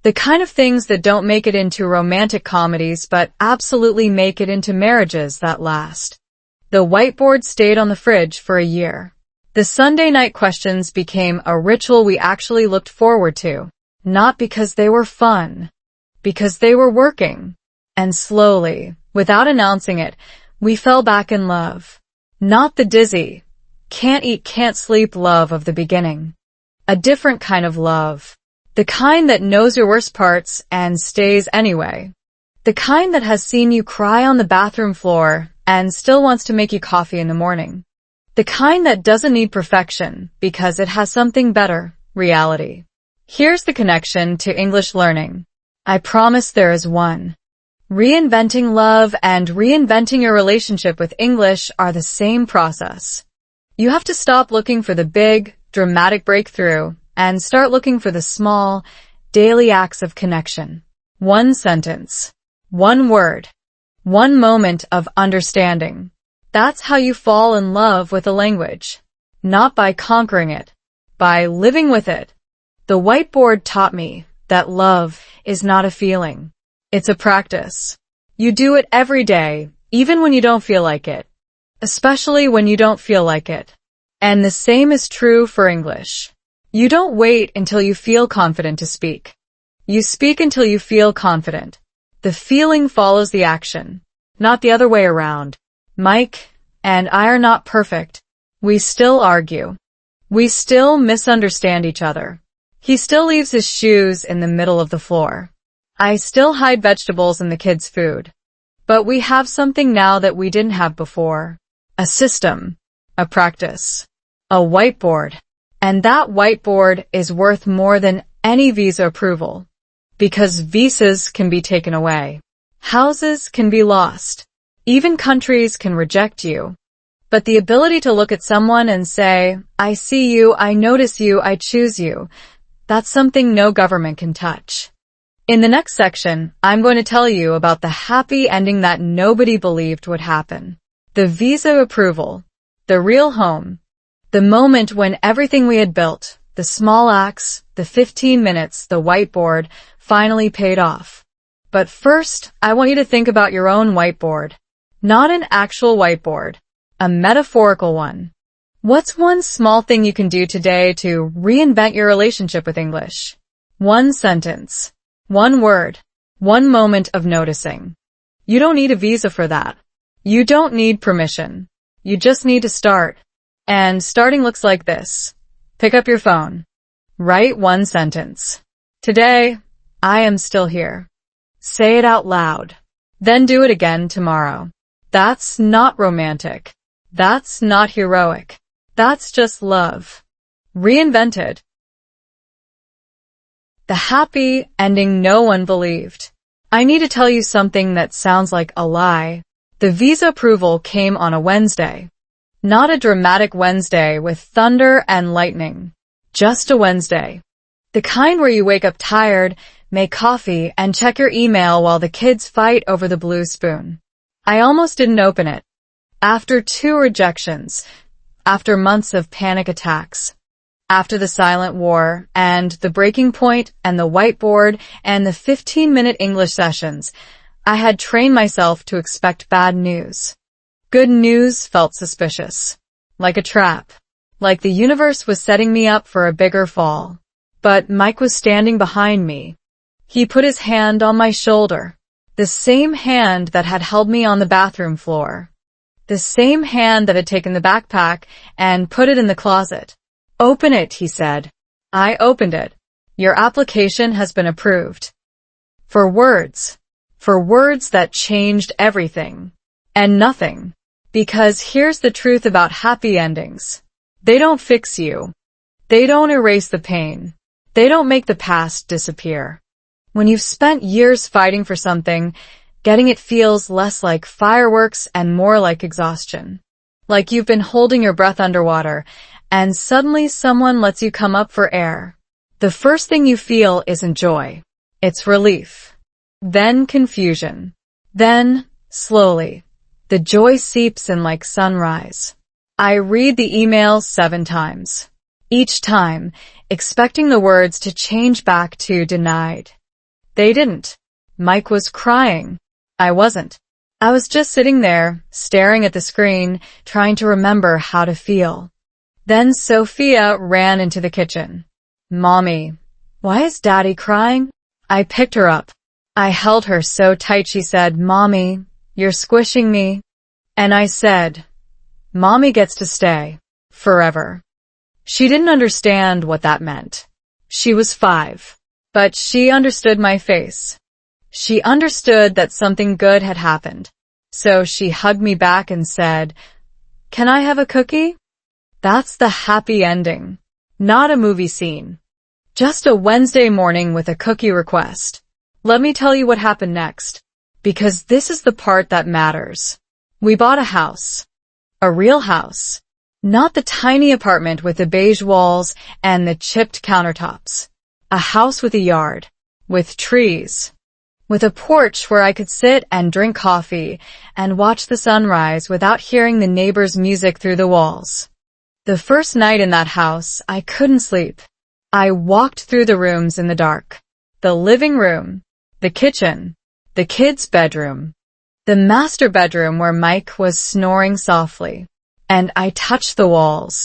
The kind of things that don't make it into romantic comedies but absolutely make it into marriages that last. The whiteboard stayed on the fridge for a year. The Sunday night questions became a ritual we actually looked forward to, not because they were fun, because they were working. And slowly, without announcing it, we fell back in love. Not the dizzy, can't eat, can't sleep love of the beginning. A different kind of love. The kind that knows your worst parts and stays anyway. The kind that has seen you cry on the bathroom floor and still wants to make you coffee in the morning. The kind that doesn't need perfection because it has something better, reality. Here's the connection to English learning. I promise there is one. Reinventing love and reinventing your relationship with English are the same process. You have to stop looking for the big, dramatic breakthrough and start looking for the small, daily acts of connection. One sentence. One word. One moment of understanding. That's how you fall in love with a language. Not by conquering it, by living with it. The whiteboard taught me that love is not a feeling. It's a practice. You do it every day, even when you don't feel like it. Especially when you don't feel like it. And the same is true for English. You don't wait until you feel confident to speak. You speak until you feel confident. The feeling follows the action, not the other way around. Mike and I are not perfect. We still argue. We still misunderstand each other. He still leaves his shoes in the middle of the floor. I still hide vegetables in the kids' food. But we have something now that we didn't have before. A system. A practice. A whiteboard. And that whiteboard is worth more than any visa approval. Because visas can be taken away. Houses can be lost. Even countries can reject you. But the ability to look at someone and say, "I see you, I notice you, I choose you," that's something no government can touch. In the next section, I'm going to tell you about the happy ending that nobody believed would happen. The visa approval. The real home. The moment when everything we had built, the small acts, the 15 minutes, the whiteboard, finally paid off. But first, I want you to think about your own whiteboard. Not an actual whiteboard. A metaphorical one. What's one small thing you can do today to reinvent your relationship with English? One sentence. One word. One moment of noticing. You don't need a visa for that. You don't need permission. You just need to start. And starting looks like this. Pick up your phone. Write one sentence. Today, I am still here. Say it out loud. Then do it again tomorrow. That's not romantic. That's not heroic. That's just love. Reinvented. The happy ending no one believed. I need to tell you something that sounds like a lie. The visa approval came on a Wednesday. Not a dramatic Wednesday with thunder and lightning. Just a Wednesday. The kind where you wake up tired, make coffee, and check your email while the kids fight over the blue spoon. I almost didn't open it. After 2 rejections, after months of panic attacks, after the silent war, and the breaking point, and the whiteboard, and the 15-minute English sessions, I had trained myself to expect bad news. Good news felt suspicious. Like a trap. Like the universe was setting me up for a bigger fall. But Mike was standing behind me. He put his hand on my shoulder. The same hand that had held me on the bathroom floor. The same hand that had taken the backpack and put it in the closet. "Open it," he said. I opened it. "Your application has been approved." For words. For words that changed everything. And nothing. Because here's the truth about happy endings. They don't fix you. They don't erase the pain. They don't make the past disappear. When you've spent years fighting for something, getting it feels less like fireworks and more like exhaustion. Like you've been holding your breath underwater, and suddenly someone lets you come up for air. The first thing you feel isn't joy. It's relief. Then confusion. Then, slowly, the joy seeps in like sunrise. I read the email 7 times. Each time, expecting the words to change back to denied. They didn't. Mike was crying. I wasn't. I was just sitting there, staring at the screen, trying to remember how to feel. Then Sophia ran into the kitchen. "Mommy, why is Daddy crying?" I picked her up. I held her so tight she said, "Mommy, you're squishing me." And I said, "Mommy gets to stay. Forever." She didn't understand what that meant. She was 5. But she understood my face. She understood that something good had happened. So she hugged me back and said, "Can I have a cookie?" That's the happy ending. Not a movie scene. Just a Wednesday morning with a cookie request. Let me tell you what happened next. Because this is the part that matters. We bought a house. A real house. Not the tiny apartment with the beige walls and the chipped countertops. A house with a yard. With trees. With a porch where I could sit and drink coffee and watch the sunrise without hearing the neighbors' music through the walls. The first night in that house, I couldn't sleep. I walked through the rooms in the dark. The living room. The kitchen. The kids' bedroom. The master bedroom where Mike was snoring softly. And I touched the walls.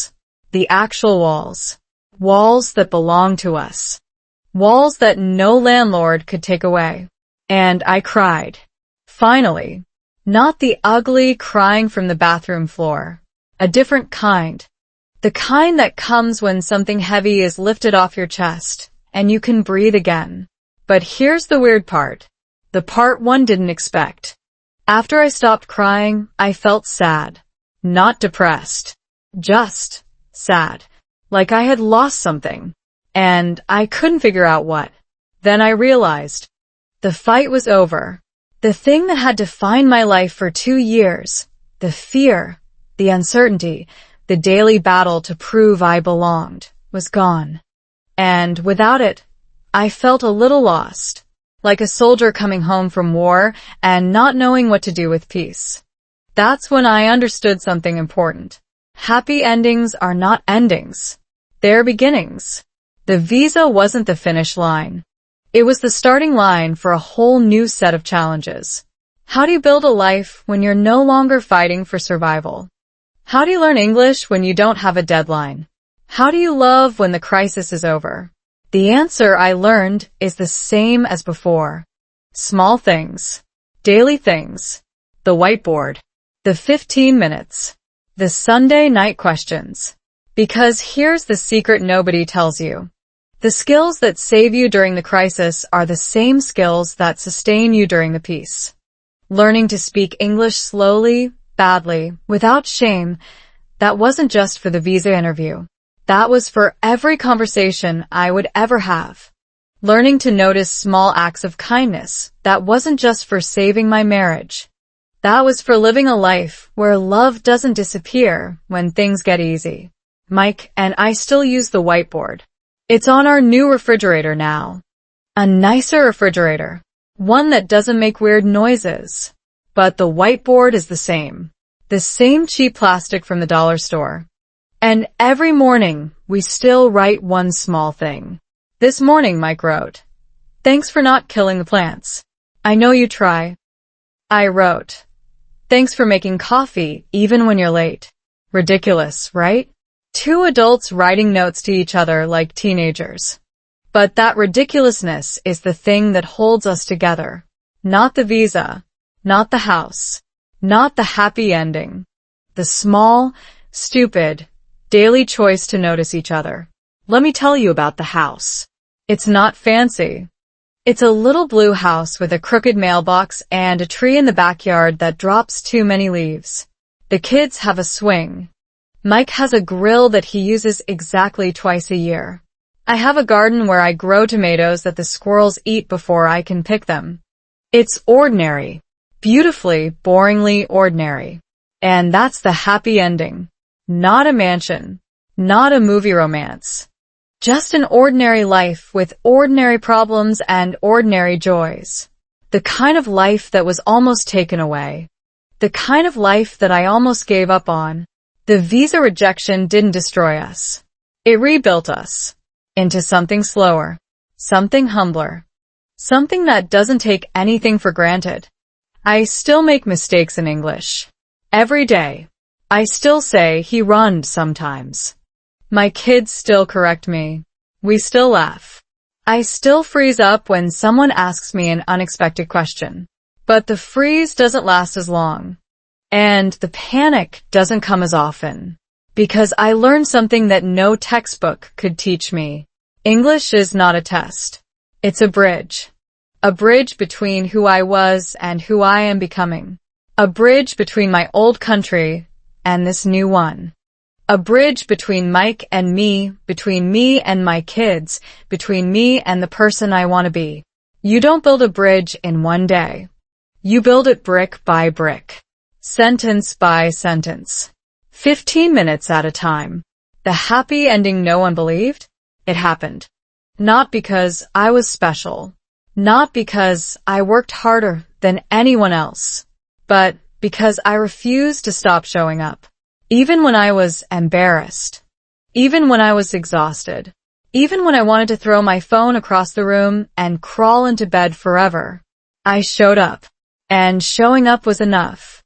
The actual walls. Walls that belonged to us. Walls that no landlord could take away. And I cried. Finally. Not the ugly crying from the bathroom floor. A different kind. The kind that comes when something heavy is lifted off your chest, and you can breathe again. But here's the weird part. The part one didn't expect. After I stopped crying, I felt sad. Not depressed. Just sad. Like I had lost something. And I couldn't figure out what. Then I realized. The fight was over. The thing that had defined my life for 2 years. The fear. The uncertainty. The daily battle to prove I belonged. Was gone. And without it, I felt a little lost. Like a soldier coming home from war and not knowing what to do with peace. That's when I understood something important. Happy endings are not endings. They're beginnings. The visa wasn't the finish line. It was the starting line for a whole new set of challenges. How do you build a life when you're no longer fighting for survival? How do you learn English when you don't have a deadline? How do you love when the crisis is over? The answer I learned is the same as before. Small things. Daily things. The whiteboard. The 15 minutes. The Sunday night questions. Because here's the secret nobody tells you. The skills that save you during the crisis are the same skills that sustain you during the peace. Learning to speak English slowly, badly, without shame, that wasn't just for the visa interview. That was for every conversation I would ever have. Learning to notice small acts of kindness, that wasn't just for saving my marriage. That was for living a life where love doesn't disappear when things get easy. Mike and I still use the whiteboard. It's on our new refrigerator now. A nicer refrigerator. One that doesn't make weird noises. But the whiteboard is the same. The same cheap plastic from the dollar store. And every morning, we still write one small thing. This morning, Mike wrote, "Thanks for not killing the plants. I know you try." I wrote, "Thanks for making coffee, even when you're late." Ridiculous, right? 2 adults writing notes to each other like teenagers. But that ridiculousness is the thing that holds us together. Not the visa. Not the house. Not the happy ending. The small, stupid, daily choice to notice each other. Let me tell you about the house. It's not fancy. It's a little blue house with a crooked mailbox and a tree in the backyard that drops too many leaves. The kids have a swing. Mike has a grill that he uses exactly twice a year. I have a garden where I grow tomatoes that the squirrels eat before I can pick them. It's ordinary. Beautifully, boringly ordinary. And that's the happy ending. Not a mansion. Not a movie romance. Just an ordinary life with ordinary problems and ordinary joys. The kind of life that was almost taken away. The kind of life that I almost gave up on. The visa rejection didn't destroy us. It rebuilt us into something slower, something humbler, something that doesn't take anything for granted. I still make mistakes in English. Every day. I still say he runned sometimes. My kids still correct me. We still laugh. I still freeze up when someone asks me an unexpected question. But the freeze doesn't last as long. And the panic doesn't come as often. Because I learned something that no textbook could teach me. English is not a test. It's a bridge. A bridge between who I was and who I am becoming. A bridge between my old country and this new one. A bridge between Mike and me, between me and my kids, between me and the person I want to be. You don't build a bridge in one day. You build it brick by brick. Sentence by sentence. 15 minutes at a time. The happy ending no one believed? It happened. Not because I was special. Not because I worked harder than anyone else. But because I refused to stop showing up. Even when I was embarrassed. Even when I was exhausted. Even when I wanted to throw my phone across the room and crawl into bed forever. I showed up. And showing up was enough.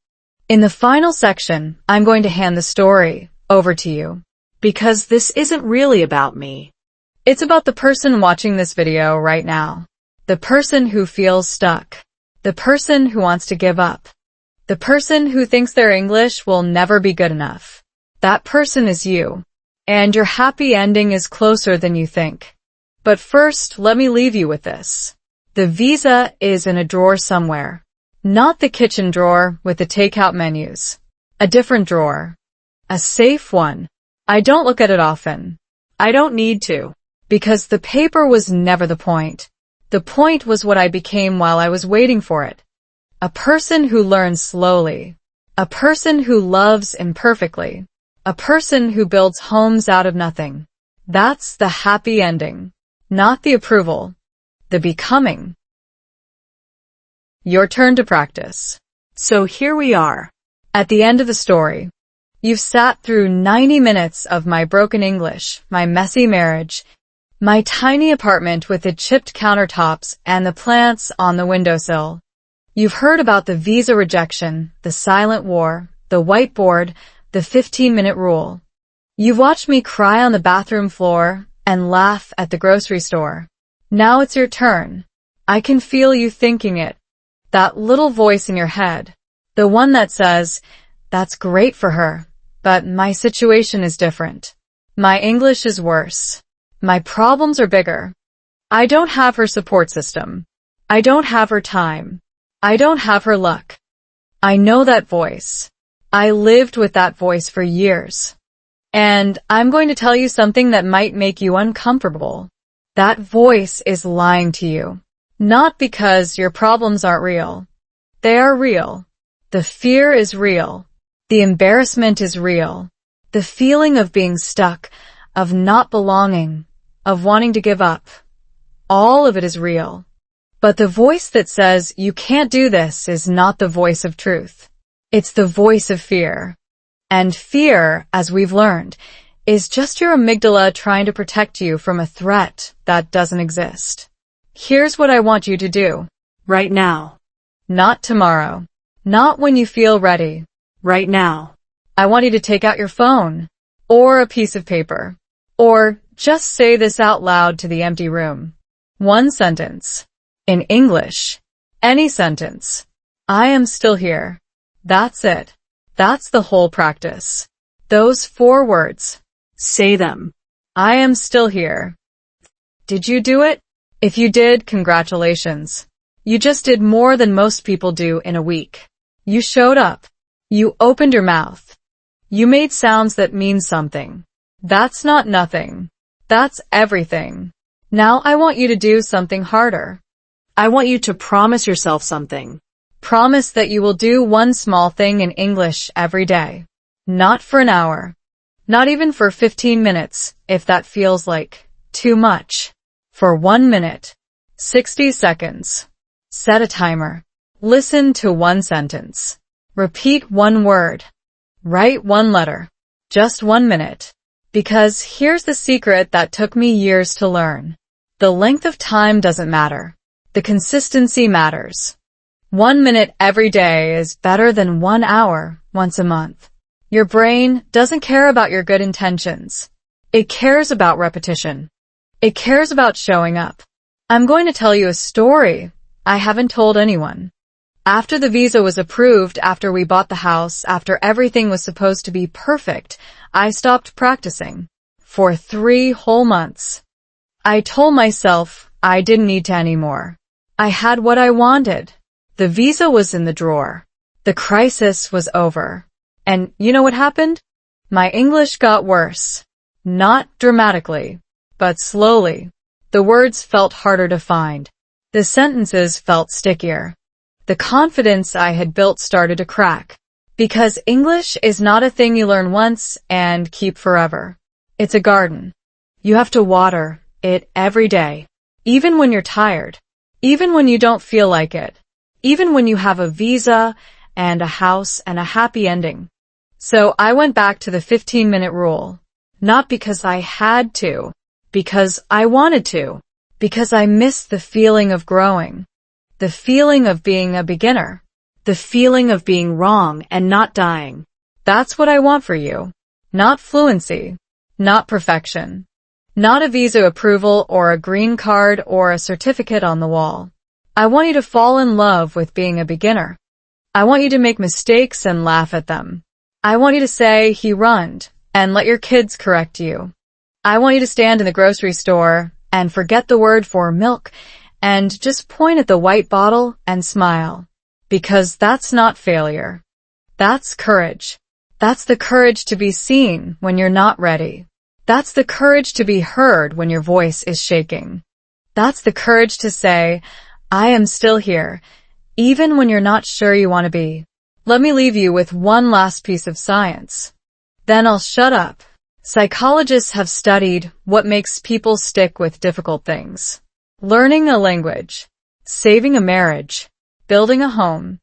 In the final section, I'm going to hand the story over to you. Because this isn't really about me. It's about the person watching this video right now. The person who feels stuck. The person who wants to give up. The person who thinks their English will never be good enough. That person is you. And your happy ending is closer than you think. But first, let me leave you with this. The visa is in a drawer somewhere. Not the kitchen drawer with the takeout menus. A different drawer. A safe one. I don't look at it often. I don't need to. Because the paper was never the point. The point was what I became while I was waiting for it. A person who learns slowly. A person who loves imperfectly. A person who builds homes out of nothing. That's the happy ending. Not the approval. The becoming. Your turn to practice. So here we are. At the end of the story. You've sat through 90 minutes of my broken English, my messy marriage, my tiny apartment with the chipped countertops and the plants on the windowsill. You've heard about the visa rejection, the silent war, the whiteboard, the 15-minute rule. You've watched me cry on the bathroom floor and laugh at the grocery store. Now it's your turn. I can feel you thinking it. That little voice in your head. The one that says, that's great for her, but my situation is different. My English is worse. My problems are bigger. I don't have her support system. I don't have her time. I don't have her luck. I know that voice. I lived with that voice for years. And I'm going to tell you something that might make you uncomfortable. That voice is lying to you. Not because your problems aren't real. They are real. The fear is real. The embarrassment is real. The feeling of being stuck, of not belonging, of wanting to give up. All of it is real. But the voice that says you can't do this is not the voice of truth. It's the voice of fear. And fear, as we've learned, is just your amygdala trying to protect you from a threat that doesn't exist. Here's what I want you to do. Right now. Not tomorrow. Not when you feel ready. Right now. I want you to take out your phone. Or a piece of paper. Or just say this out loud to the empty room. One sentence. In English. Any sentence. I am still here. That's it. That's the whole practice. Those 4 words. Say them. I am still here. Did you do it? If you did, congratulations. You just did more than most people do in a week. You showed up. You opened your mouth. You made sounds that mean something. That's not nothing. That's everything. Now I want you to do something harder. I want you to promise yourself something. Promise that you will do one small thing in English every day. Not for an hour. Not even for 15 minutes, if that feels like too much. For 1 minute. 60 seconds. Set a timer. Listen to 1 sentence. Repeat 1 word. Write 1 letter. Just 1 minute. Because here's the secret that took me years to learn. The length of time doesn't matter. The consistency matters. 1 minute every day is better than 1 hour once a month. Your brain doesn't care about your good intentions. It cares about repetition. It cares about showing up. I'm going to tell you a story I haven't told anyone. After the visa was approved, after we bought the house, after everything was supposed to be perfect, I stopped practicing. For 3 whole months. I told myself I didn't need to anymore. I had what I wanted. The visa was in the drawer. The crisis was over. And you know what happened? My English got worse. Not dramatically, but slowly. The words felt harder to find. The sentences felt stickier. The confidence I had built started to crack. Because English is not a thing you learn once and keep forever. It's a garden. You have to water it every day. Even when you're tired. Even when you don't feel like it. Even when you have a visa and a house and a happy ending. So I went back to the 15-minute rule. Not because I had to. Because I wanted to. Because I missed the feeling of growing. The feeling of being a beginner. The feeling of being wrong and not dying. That's what I want for you. Not fluency. Not perfection. Not a visa approval or a green card or a certificate on the wall. I want you to fall in love with being a beginner. I want you to make mistakes and laugh at them. I want you to say, he runned, and let your kids correct you. I want you to stand in the grocery store and forget the word for milk and just point at the white bottle and smile. Because that's not failure. That's courage. That's the courage to be seen when you're not ready. That's the courage to be heard when your voice is shaking. That's the courage to say, I am still here, even when you're not sure you want to be. Let me leave you with one last piece of science. Then I'll shut up. Psychologists have studied what makes people stick with difficult things. Learning a language, saving a marriage, building a home.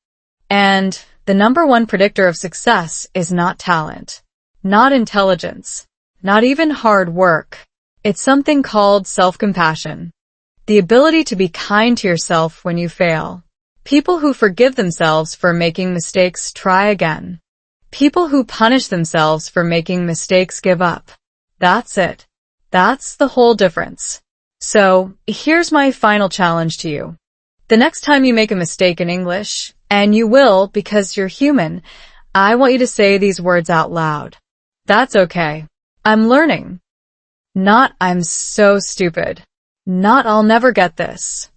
And the number 1 predictor of success is not talent, not intelligence, not even hard work. It's something called self-compassion. The ability to be kind to yourself when you fail. People who forgive themselves for making mistakes try again. People who punish themselves for making mistakes give up. That's it. That's the whole difference. So, here's my final challenge to you. The next time you make a mistake in English, and you will because you're human, I want you to say these words out loud. That's okay. I'm learning. Not I'm so stupid. Not I'll never get this.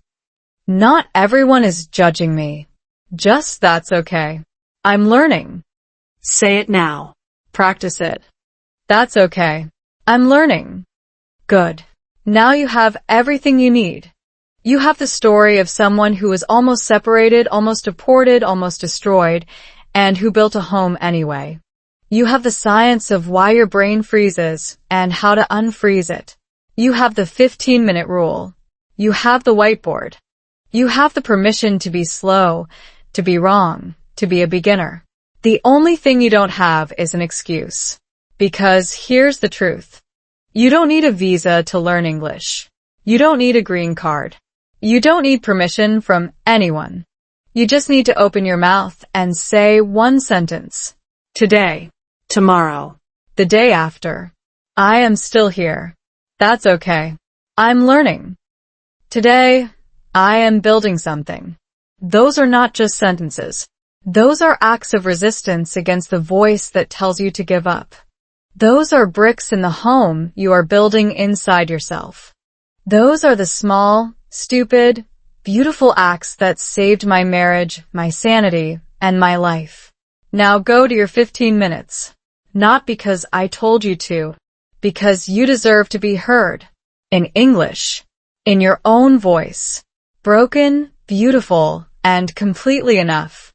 Not everyone is judging me. Just that's okay. I'm learning. Say it now. Practice it. That's okay. I'm learning. Good. Now you have everything you need. You have the story of someone who was almost separated, almost deported, almost destroyed, and who built a home anyway. You have the science of why your brain freezes and how to unfreeze it. You have the 15-minute rule. You have the whiteboard. You have the permission to be slow, to be wrong, to be a beginner. The only thing you don't have is an excuse. Because here's the truth. You don't need a visa to learn English. You don't need a green card. You don't need permission from anyone. You just need to open your mouth and say 1 sentence. Today. Tomorrow. The day after. I am still here. That's okay. I'm learning. Today, I am building something. Those are not just sentences. Those are acts of resistance against the voice that tells you to give up. Those are bricks in the home you are building inside yourself. Those are the small, stupid, beautiful acts that saved my marriage, my sanity, and my life. Now go to your 15 minutes. Not because I told you to, because you deserve to be heard. In English. In your own voice. Broken, beautiful, and completely enough.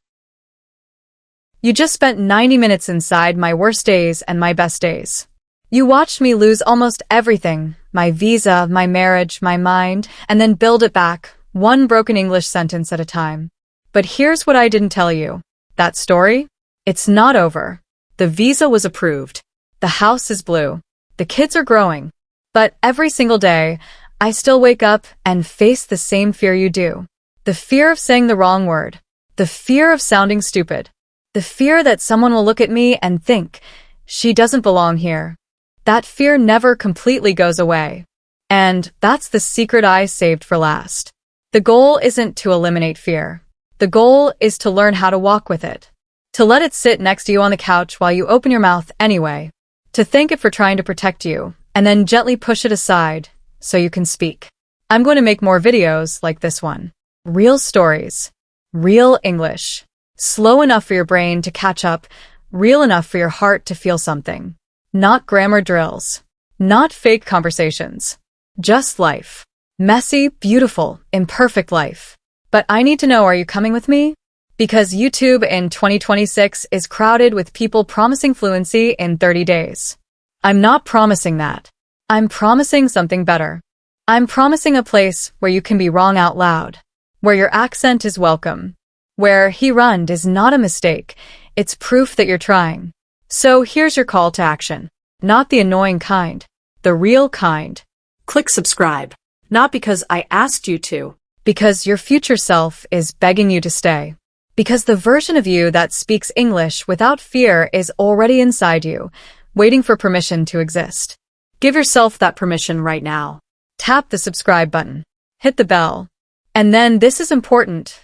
You just spent 90 minutes inside my worst days and my best days. You watched me lose almost everything, my visa, my marriage, my mind, and then build it back, one broken English sentence at a time. But here's what I didn't tell you. That story? It's not over. The visa was approved. The house is blue. The kids are growing. But every single day, I still wake up and face the same fear you do. The fear of saying the wrong word. The fear of sounding stupid. The fear that someone will look at me and think, she doesn't belong here. That fear never completely goes away. And that's the secret I saved for last. The goal isn't to eliminate fear. The goal is to learn how to walk with it. To let it sit next to you on the couch while you open your mouth anyway. To thank it for trying to protect you, and then gently push it aside so you can speak. I'm going to make more videos like this one. Real stories. Real English. Slow enough for your brain to catch up, real enough for your heart to feel something. Not grammar drills. Not fake conversations. Just life. Messy, beautiful, imperfect life. But I need to know, are you coming with me? Because YouTube in 2026 is crowded with people promising fluency in 30 days. I'm not promising that. I'm promising something better. I'm promising a place where you can be wrong out loud. Where your accent is welcome. Where he runned is not a mistake, it's proof that you're trying. So here's your call to action. Not the annoying kind, the real kind. Click subscribe. Not because I asked you to. Because your future self is begging you to stay. Because the version of you that speaks English without fear is already inside you, waiting for permission to exist. Give yourself that permission right now. Tap the subscribe button. Hit the bell. And then, this is important,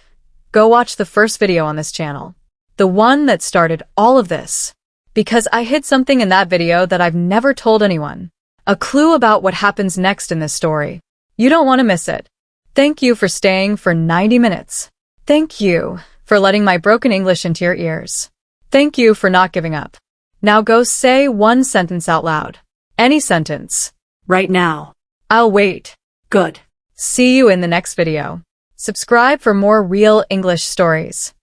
go watch the first video on this channel. The one that started all of this. Because I hid something in that video that I've never told anyone. A clue about what happens next in this story. You don't want to miss it. Thank you for staying for 90 minutes. Thank you for letting my broken English into your ears. Thank you for not giving up. Now go say one sentence out loud. Any sentence. Right now. I'll wait. Good. See you in the next video. Subscribe for more real English stories.